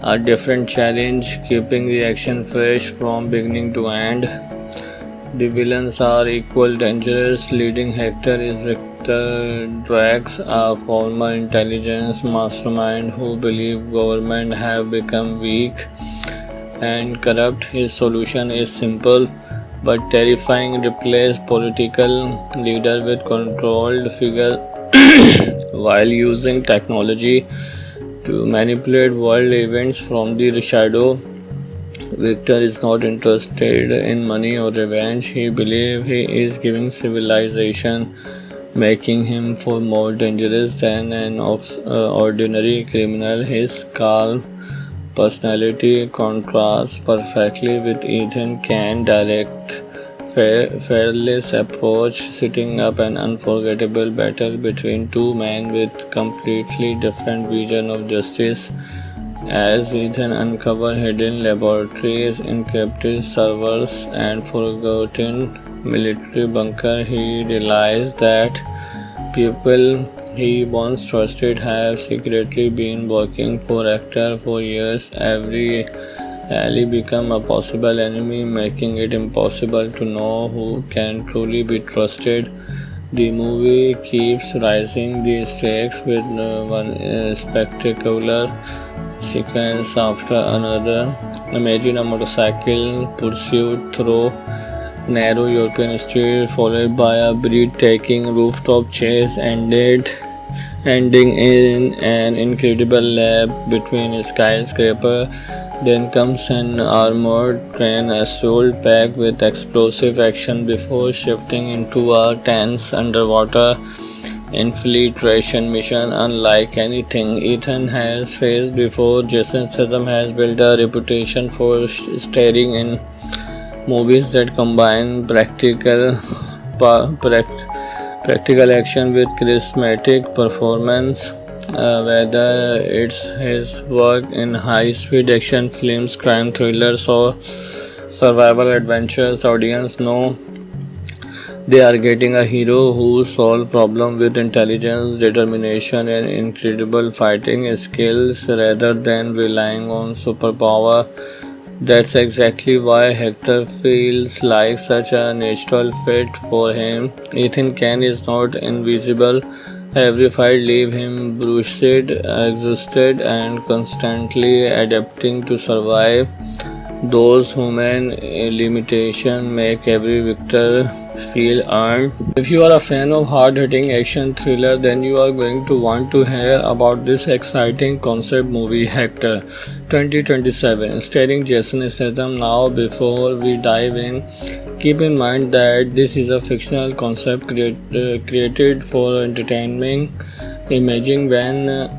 a different challenge, keeping the action fresh from beginning to end. The villains are equal dangerous. Leading Hector is Victor Drax, a former intelligence mastermind who believes government have become weak and corrupt. His solution is simple but terrifying: replace political leader with controlled figure while using technology to manipulate world events from the shadow. Victor is not interested in money or revenge. He believes he is giving civilization, making him far more dangerous than an ordinary criminal. His calm personality contrasts perfectly with Ethan Cain's direct, fearless approach, setting up an unforgettable battle between two men with completely different vision of justice. As Ethan uncovers hidden laboratories, encrypted servers, and forgotten military bunker, he realizes that people he once trusted have secretly been working for Hector for years. Every ally becomes a possible enemy, making it impossible to know who can truly be trusted. The movie keeps rising the stakes with one spectacular sequence after another. Imagine a motorcycle pursuit through narrow European streets, followed by a breathtaking rooftop chase, ending in an incredible lap between skyscrapers. Then comes an armored train assault packed with explosive action before shifting into a tense underwater infiltration mission unlike anything Ethan has faced before. Jason Statham has built a reputation for starring in movies that combine pa- pract- practical action with charismatic performance. Whether it's his work in high-speed action films, crime thrillers, or survival adventures, audience know they are getting a hero who solves problems with intelligence, determination, and incredible fighting skills rather than relying on superpower. That's exactly why Hector feels like such a natural fit for him. Ethan Kane is not invisible. Every fight leaves him bruised, exhausted, and constantly adapting to survive. Those human limitations make every victor feel earned. If you are a fan of hard-hitting action thriller, then you are going to want to hear about this exciting concept movie Hector 2027 starring Jason Statham. Now, before we dive in, keep in mind that this is a fictional concept created for entertainment. Imagine when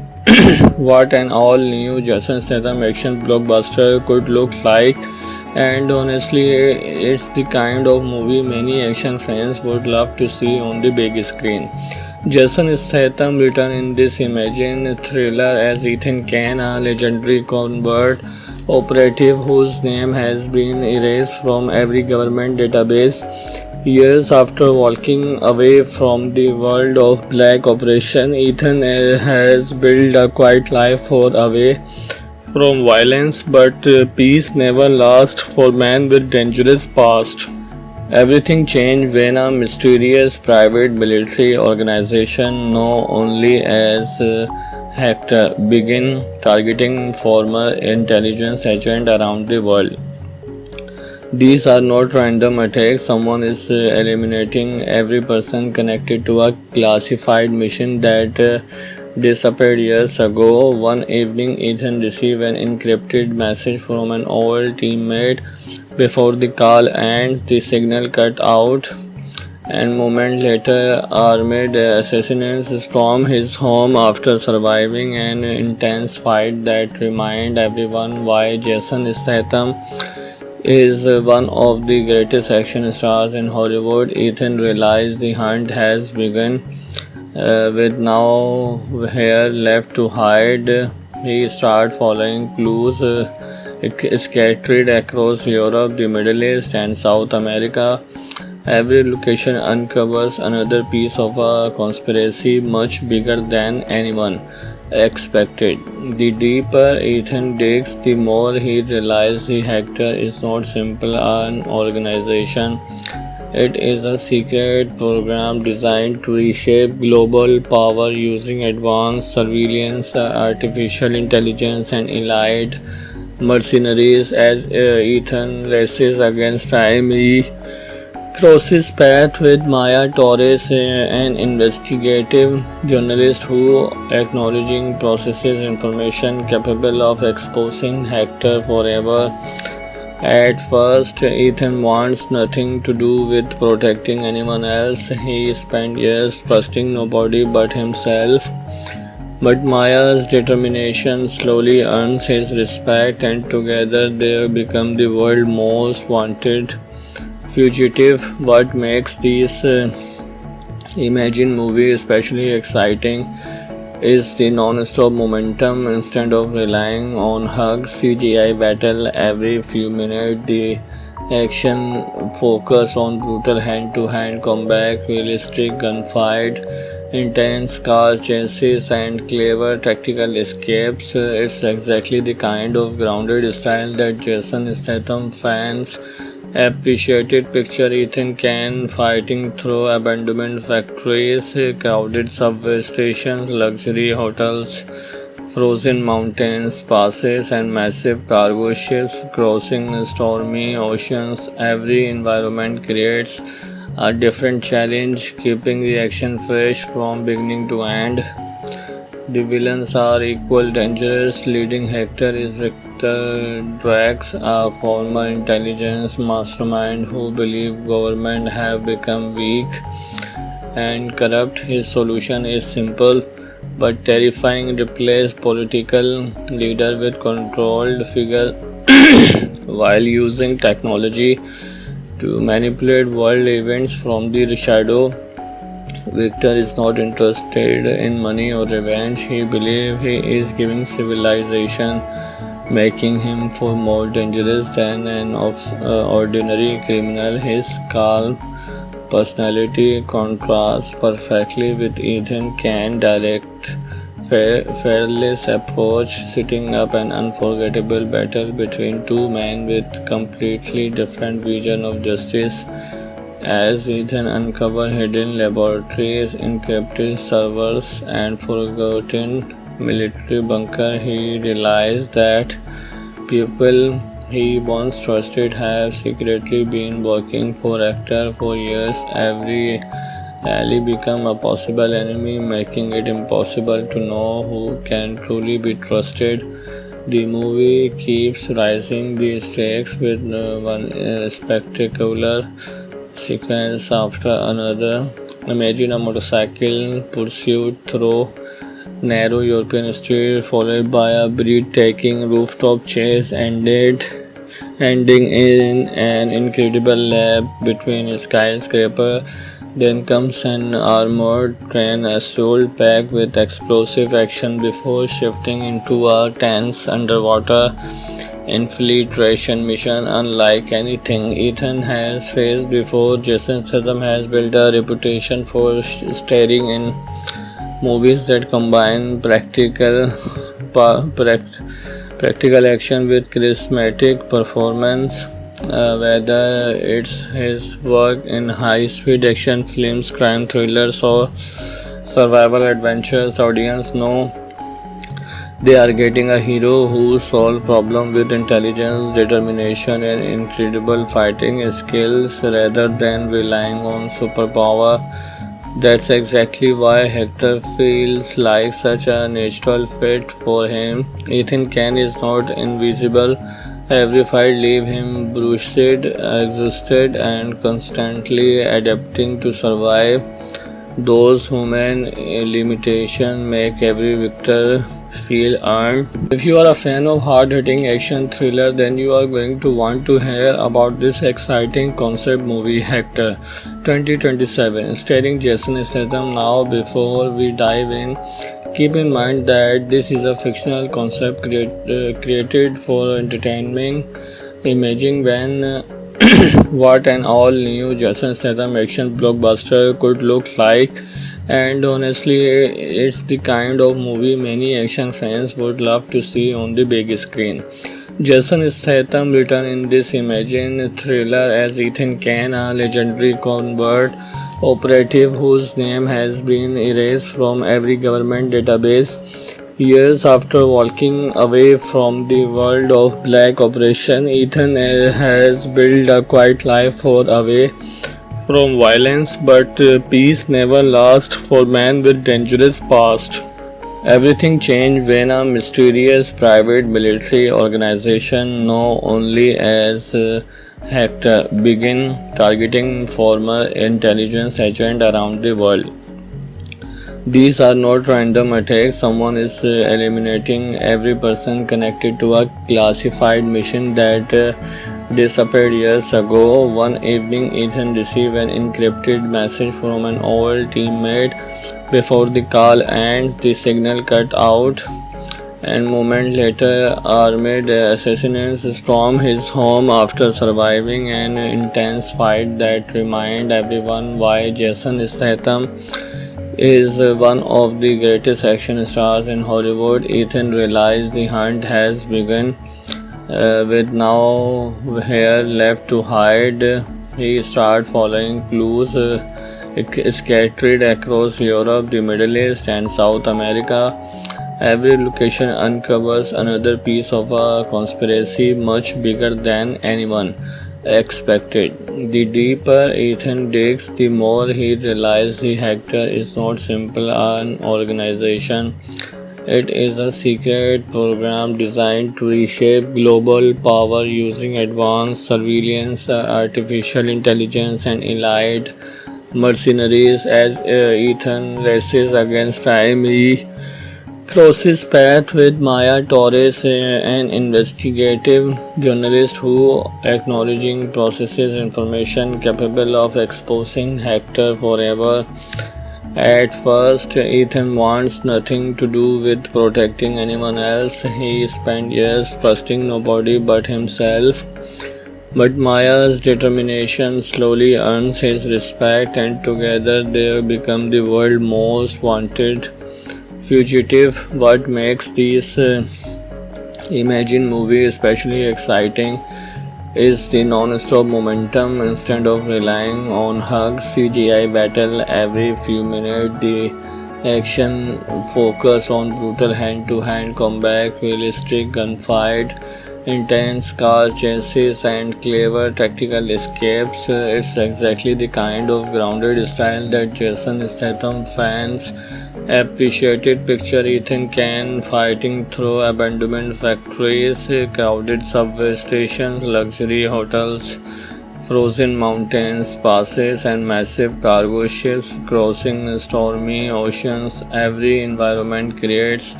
what an all new Jason Statham action blockbuster could look like. And honestly, it's the kind of movie many action fans would love to see on the big screen. Jason Statham returned in this imagine thriller as Ethan Kane, a legendary covert operative whose name has been erased from every government database. Years after walking away from the world of black operation, Ethan has built a quiet life for away from violence, but peace never lasts for men with dangerous past. Everything changed when a mysterious private military organization known only as Hector began targeting former intelligence agents around the world. These are not random attacks. Someone is eliminating every person connected to a classified mission that disappeared years ago. One evening, Ethan received an encrypted message from an old teammate. Before the call ends, the signal cut out, and moment later, armed assassins storm his home after surviving an intense fight that reminded everyone why Jason Statham is one of the greatest action stars in Hollywood. Ethan realizes the hunt has begun. With no hair left to hide, he starts following clues scattered across Europe, the Middle East, and South America. Every location uncovers another piece of a conspiracy much bigger than anyone expected. The deeper Ethan digs, the more he realizes the Hector is not simply an organization. It is a secret program designed to reshape global power using advanced surveillance, artificial intelligence, and elite mercenaries. As Ethan races against time, he crosses paths with Maya Torres, an investigative journalist who, acknowledging, processes information capable of exposing Hector forever. At first, Ethan wants nothing to do with protecting anyone else. He spent years trusting nobody but himself. But Maya's determination slowly earns his respect, and together they become the world's most wanted fugitive. What makes these Imagine movie especially exciting is the non-stop momentum. Instead of relying on hugs, CGI battle every few minutes, the action focus on brutal hand-to-hand combat, realistic gunfight, intense car chases, and clever tactical escapes. It's exactly the kind of grounded style that Jason Statham fans appreciated. Picture Ethan Kane fighting through abandoned factories, crowded subway stations, luxury hotels, frozen mountains, passes, and massive cargo ships crossing stormy oceans. Every environment creates a different challenge, keeping the action fresh from beginning to end. The villains are equally dangerous. Leading Hector is Victor Drax, a former intelligence mastermind who believes government have become weak and corrupt. His solution is simple but terrifying: replace political leader with controlled figure while using technology to manipulate world events from the shadow. Victor is not interested in money or revenge. He believes he is giving civilization, making him far more dangerous than an ordinary criminal. His calm personality contrasts perfectly with Ethan Kane's direct, fearless approach, setting up an unforgettable battle between two men with completely different vision of justice. As Ethan uncovers hidden laboratories, encrypted servers, and forgotten military bunker, he realizes that people he once trusted have secretly been working for Hector for years. Every ally becomes a possible enemy, making it impossible to know who can truly be trusted. The movie keeps rising the stakes with one spectacular sequence after another. Imagine a motorcycle pursuit through narrow European streets, followed by a breathtaking rooftop chase, ending in an incredible lap between skyscrapers. Then comes an armored train assault packed with explosive action before shifting into a tense underwater infiltration mission unlike anything Ethan has faced before. Jason Statham has built a reputation for starring in movies that combine practical action with charismatic performance. Whether it's his work in high-speed action films, crime thrillers, or survival adventures, audience know they are getting a hero who solves problems with intelligence, determination, and incredible fighting skills rather than relying on superpower. That's exactly why Hector feels like such a natural fit for him. Ethan Kane is not invisible. Every fight leaves him bruised, exhausted, and constantly adapting to survive. Those human limitations make every victor feel earned. If you are a fan of hard-hitting action thriller, then you are going to want to hear about this exciting concept movie Hector 2027 starring Jason Statham. Now, before we dive in, keep in mind that this is a fictional concept created for entertainment. Imagine when what an all new Jason Statham action blockbuster could look like. And honestly, it's the kind of movie many action fans would love to see on the big screen. Jason Statham returned in this imagine thriller as Ethan Kane, a legendary covert operative whose name has been erased from every government database. Years after walking away from the world of black operation, Ethan has built a quiet life for away from violence, but peace never lasts for men with dangerous past. Everything changed when a mysterious private military organization known only as Hector began targeting former intelligence agents around the world. These are not random attacks. Someone is eliminating every person connected to a classified mission that disappeared years ago. One evening, Ethan received an encrypted message from an old teammate. Before the call ends, the signal cut out, and moment later, armed assassins stormed his home after surviving an intense fight that reminded everyone why Jason Statham is one of the greatest action stars in Hollywood. Ethan realized the hunt has begun. With no hair left to hide, he started following clues scattered across Europe, the Middle East, and South America. Every location uncovers another piece of a conspiracy much bigger than anyone expected. The deeper Ethan digs, the more he realizes the Hector is not simply an organization. It is a secret program designed to reshape global power using advanced surveillance, artificial intelligence, and elite mercenaries. As Ethan races against time, he crosses paths with Maya Torres, an investigative journalist who acknowledging processes information capable of exposing Hector forever. At first, Ethan wants nothing to do with protecting anyone else. He spent years trusting nobody but himself. But Maya's determination slowly earns his respect, and together they become the world's most wanted fugitive. What makes these Imagine movie especially exciting is the non-stop momentum. Instead of relying on hugs, CGI battle every few minutes, the action focus on brutal hand-to-hand combat, realistic gunfight, intense car chases, and clever tactical escapes. It's exactly the kind of grounded style that Jason Statham fans appreciated. Picture Ethan Kane fighting through abandoned factories, crowded subway stations, luxury hotels, frozen mountains passes, and massive cargo ships crossing stormy oceans. Every environment creates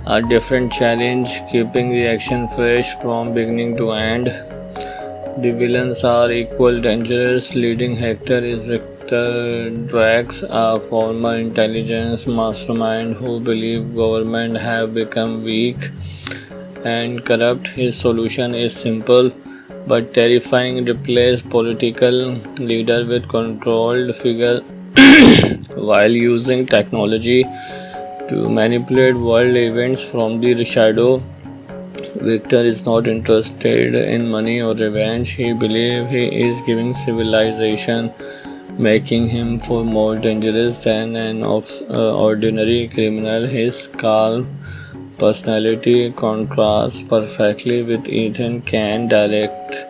a different challenge, keeping the action fresh from beginning to end. The villains are equally dangerous. Leading Hector is Victor Drax, a former intelligence mastermind who believes government have become weak and corrupt. His solution is simple but terrifying: replace political leader with controlled figure while using technology to manipulate world events from the shadow. Victor is not interested in money or revenge. He believes he is giving civilization, making him far more dangerous than an ordinary criminal. His calm personality contrasts perfectly with Ethan Kane's direct,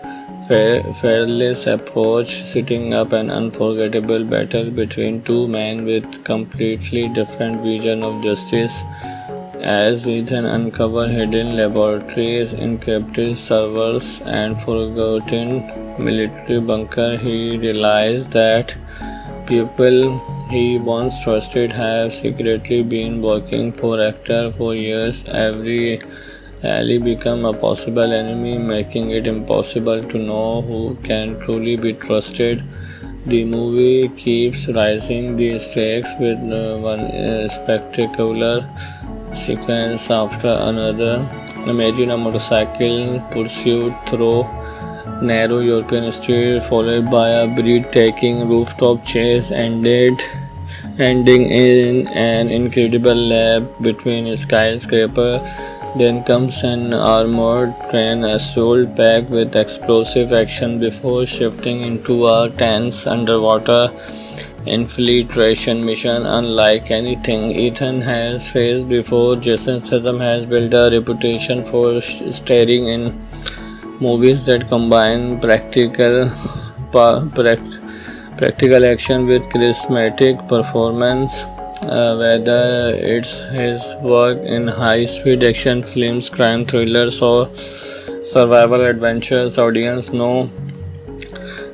fearless approach, setting up an unforgettable battle between two men with completely different visions of justice. As Ethan uncovers hidden laboratories, encrypted servers, and forgotten military bunker, he realizes that people he once trusted have secretly been working for actor for years. Every ally become a possible enemy, making it impossible to know who can truly be trusted. The movie keeps rising the stakes with one spectacular sequence after another. Imagine a motorcycle pursuit through narrow European streets, followed by a breathtaking rooftop chase, ending in an incredible lap between skyscrapers. Then comes an armored train assault packed with explosive action before shifting into a tense underwater infiltration mission unlike anything Ethan has faced before. Jason Statham has built a reputation for starring in movies that combine pa- pract- practical action with charismatic performance. Whether it's his work in high-speed action films, crime thrillers, or survival adventures, audience know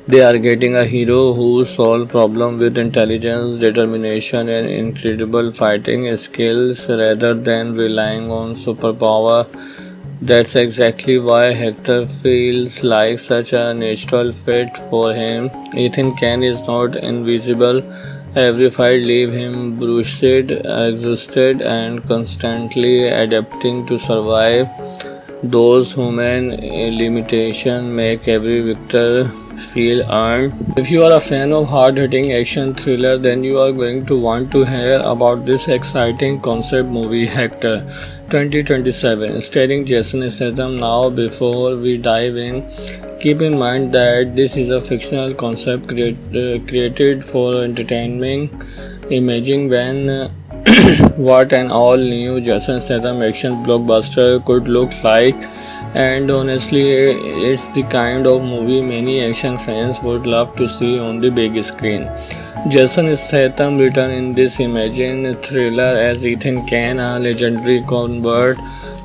they are getting a hero who solves problems with intelligence, determination, and incredible fighting skills rather than relying on superpower. That's exactly why Hector feels like such a natural fit for him. Ethan Kane is not invisible. Every fight leaves him bruised, exhausted, and constantly adapting to survive. Those human limitations make every victor feel earned. If you are a fan of hard-hitting action thriller, then you are going to want to hear about this exciting concept movie Hector 2027 starring Jason Statham. Now, before we dive in, keep in mind that this is a fictional concept created for entertainment. Imagine when what an all new Jason Statham action blockbuster could look like. And honestly, it's the kind of movie many action fans would love to see on the big screen. Jason Statham returned in this imagine thriller as Ethan Kane, a legendary covert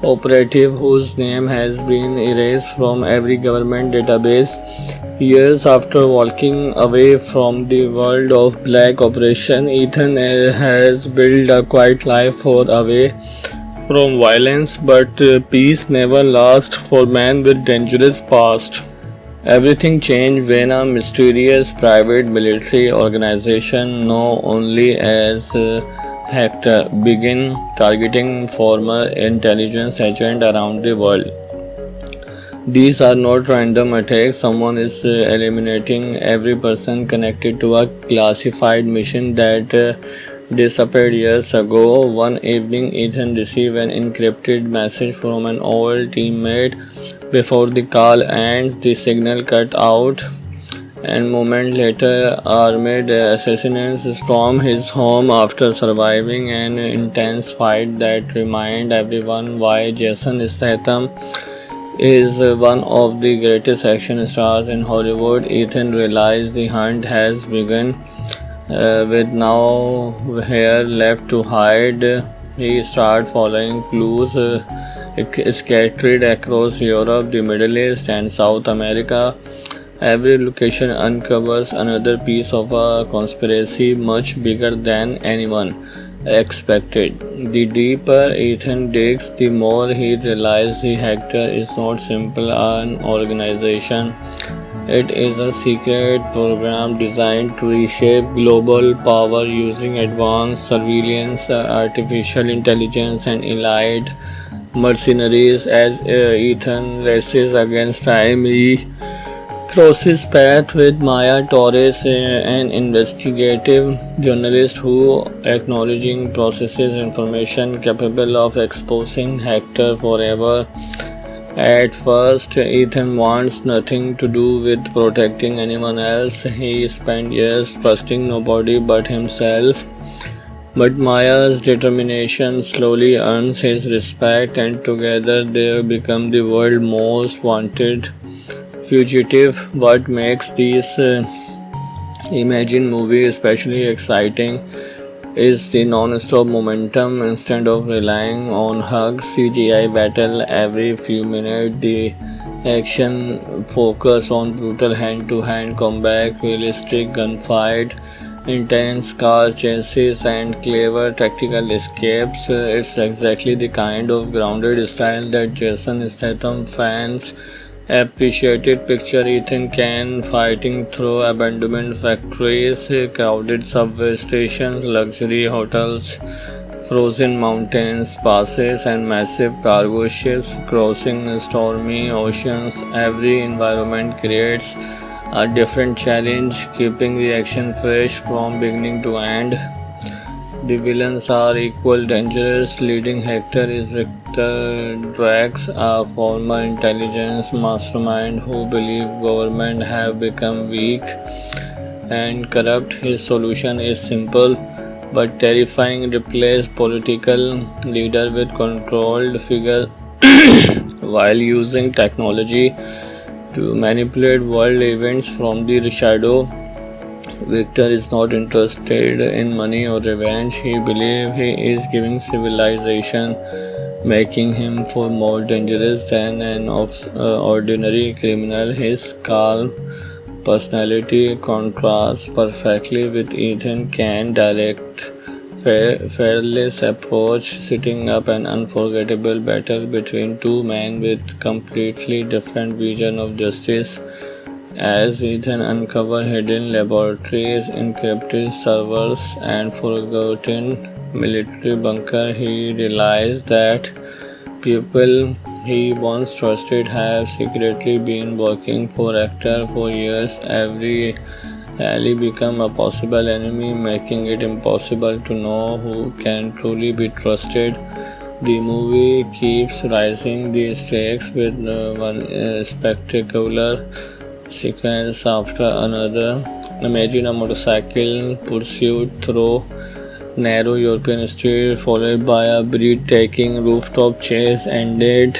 operative whose name has been erased from every government database. Years after walking away from the world of black operation, Ethan has built a quiet life for away from violence, but peace never lasts for men with dangerous past. Everything changed when a mysterious private military organization known only as Hector began targeting former intelligence agents around the world. These are not random attacks. Someone is eliminating every person connected to a classified mission that disappeared years ago. One evening, Ethan received an encrypted message from an old teammate. Before the call ends, the signal cut out, and moment later, armed assassins storm his home after surviving an intense fight that remind everyone why Jason Statham is one of the greatest action stars in Hollywood. Ethan realized the hunt has begun. With no hair left to hide, he started following clues scattered across Europe, the Middle East, and South America. Every location uncovers another piece of a conspiracy much bigger than anyone expected. The deeper Ethan digs, the more he realizes the Hector is not simply an organization. It is a secret program designed to reshape global power using advanced surveillance, artificial intelligence, and elite mercenaries. As Ethan races against time, he crosses paths with Maya Torres, an investigative journalist who, acknowledging, processes information capable of exposing Hector forever. At first, Ethan wants nothing to do with protecting anyone else. He spent years trusting nobody but himself. But Maya's determination slowly earns his respect, and together they become the world's most wanted fugitive. What makes these Imagine movie especially exciting is the non-stop momentum. Instead of relying on hugs, CGI battle every few minutes, the action focus on brutal hand-to-hand combat, realistic gunfight, intense car chases and clever tactical escapes. It's exactly the kind of grounded style that Jason Statham fans appreciated. Picture Ethan Can fighting through abandoned factories, crowded subway stations, luxury hotels, frozen mountains, passes, and massive cargo ships crossing stormy oceans. Every environment creates a different challenge, keeping the action fresh from beginning to end. The villains are equally dangerous. Leading Hector is Victor Drax, a former intelligence mastermind who believes government have become weak and corrupt. His solution is simple but terrifying: replace political leader with controlled figure while using technology to manipulate world events from the shadow. Victor is not interested in money or revenge. He believes he is giving civilization, making him far more dangerous than an ordinary criminal. His calm personality contrasts perfectly with Ethan Cain's direct, fearless approach, setting up an unforgettable battle between two men with completely different vision of justice. As Ethan uncovers hidden laboratories, encrypted servers, and forgotten military bunker, he realizes that people he once trusted have secretly been working for Hector for years. Every ally becomes a possible enemy, making it impossible to know who can truly be trusted. The movie keeps rising the stakes with one spectacular sequence after another. Imagine a motorcycle pursuit through narrow European streets, followed by a breathtaking rooftop chase, ending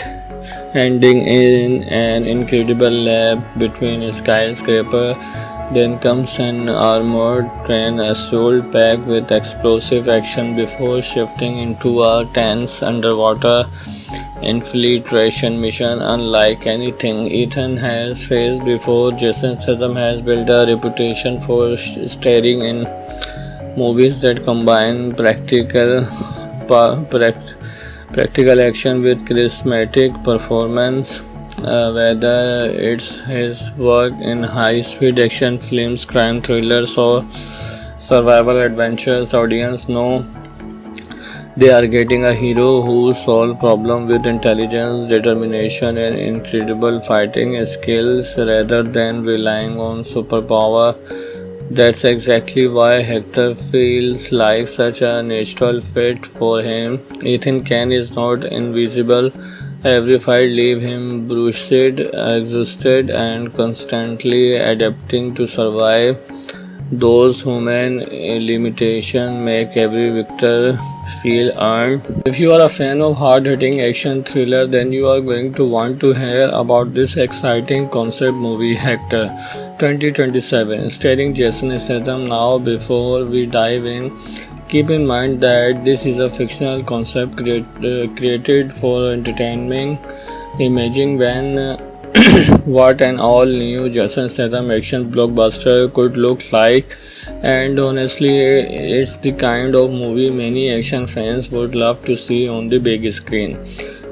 in an incredible lap between a skyscraper. Then comes an armored train assault packed with explosive action before shifting into a tense underwater infiltration mission unlike anything Ethan has faced before. Jason Statham has built a reputation for starring in movies that combine pa- pract- practical action with charismatic performance. Whether it's his work in high-speed action films, crime thrillers, or survival adventures, audience know they are getting a hero who solves problems with intelligence, determination, and incredible fighting skills rather than relying on superpower. That's exactly why Hector feels like such a natural fit for him. Ethan Cain is not invisible. Every fight leaves him bruised, exhausted, and constantly adapting to survive. Those human limitations make every victor feel earned. If you are a fan of hard-hitting action thriller, then you are going to want to hear about this exciting concept movie, Hector 2027, starring Jason Statham. Now, before we dive in, keep in mind that this is a fictional concept created for entertainment. Imagine when what an all new Jason Statham action blockbuster could look like. And honestly, it's the kind of movie many action fans would love to see on the big screen.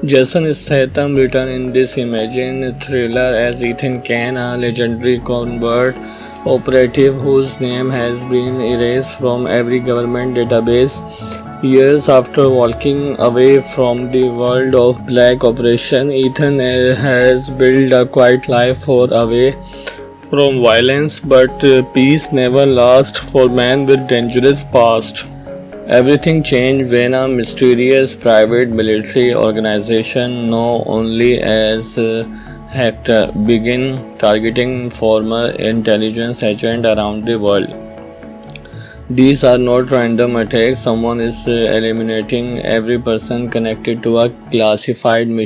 Jason Statham returned in this imagine thriller as Ethan Cain, a legendary covert operative whose name has been erased from every government database. Years after walking away from the world of black operation, Ethan has built a quiet life for away from violence, but peace never lasts for man with dangerous past. Everything changed when a mysterious private military organization known only as Hector began targeting former intelligence agents around the world. These are not random attacks. Someone is eliminating every person connected to a classified mission.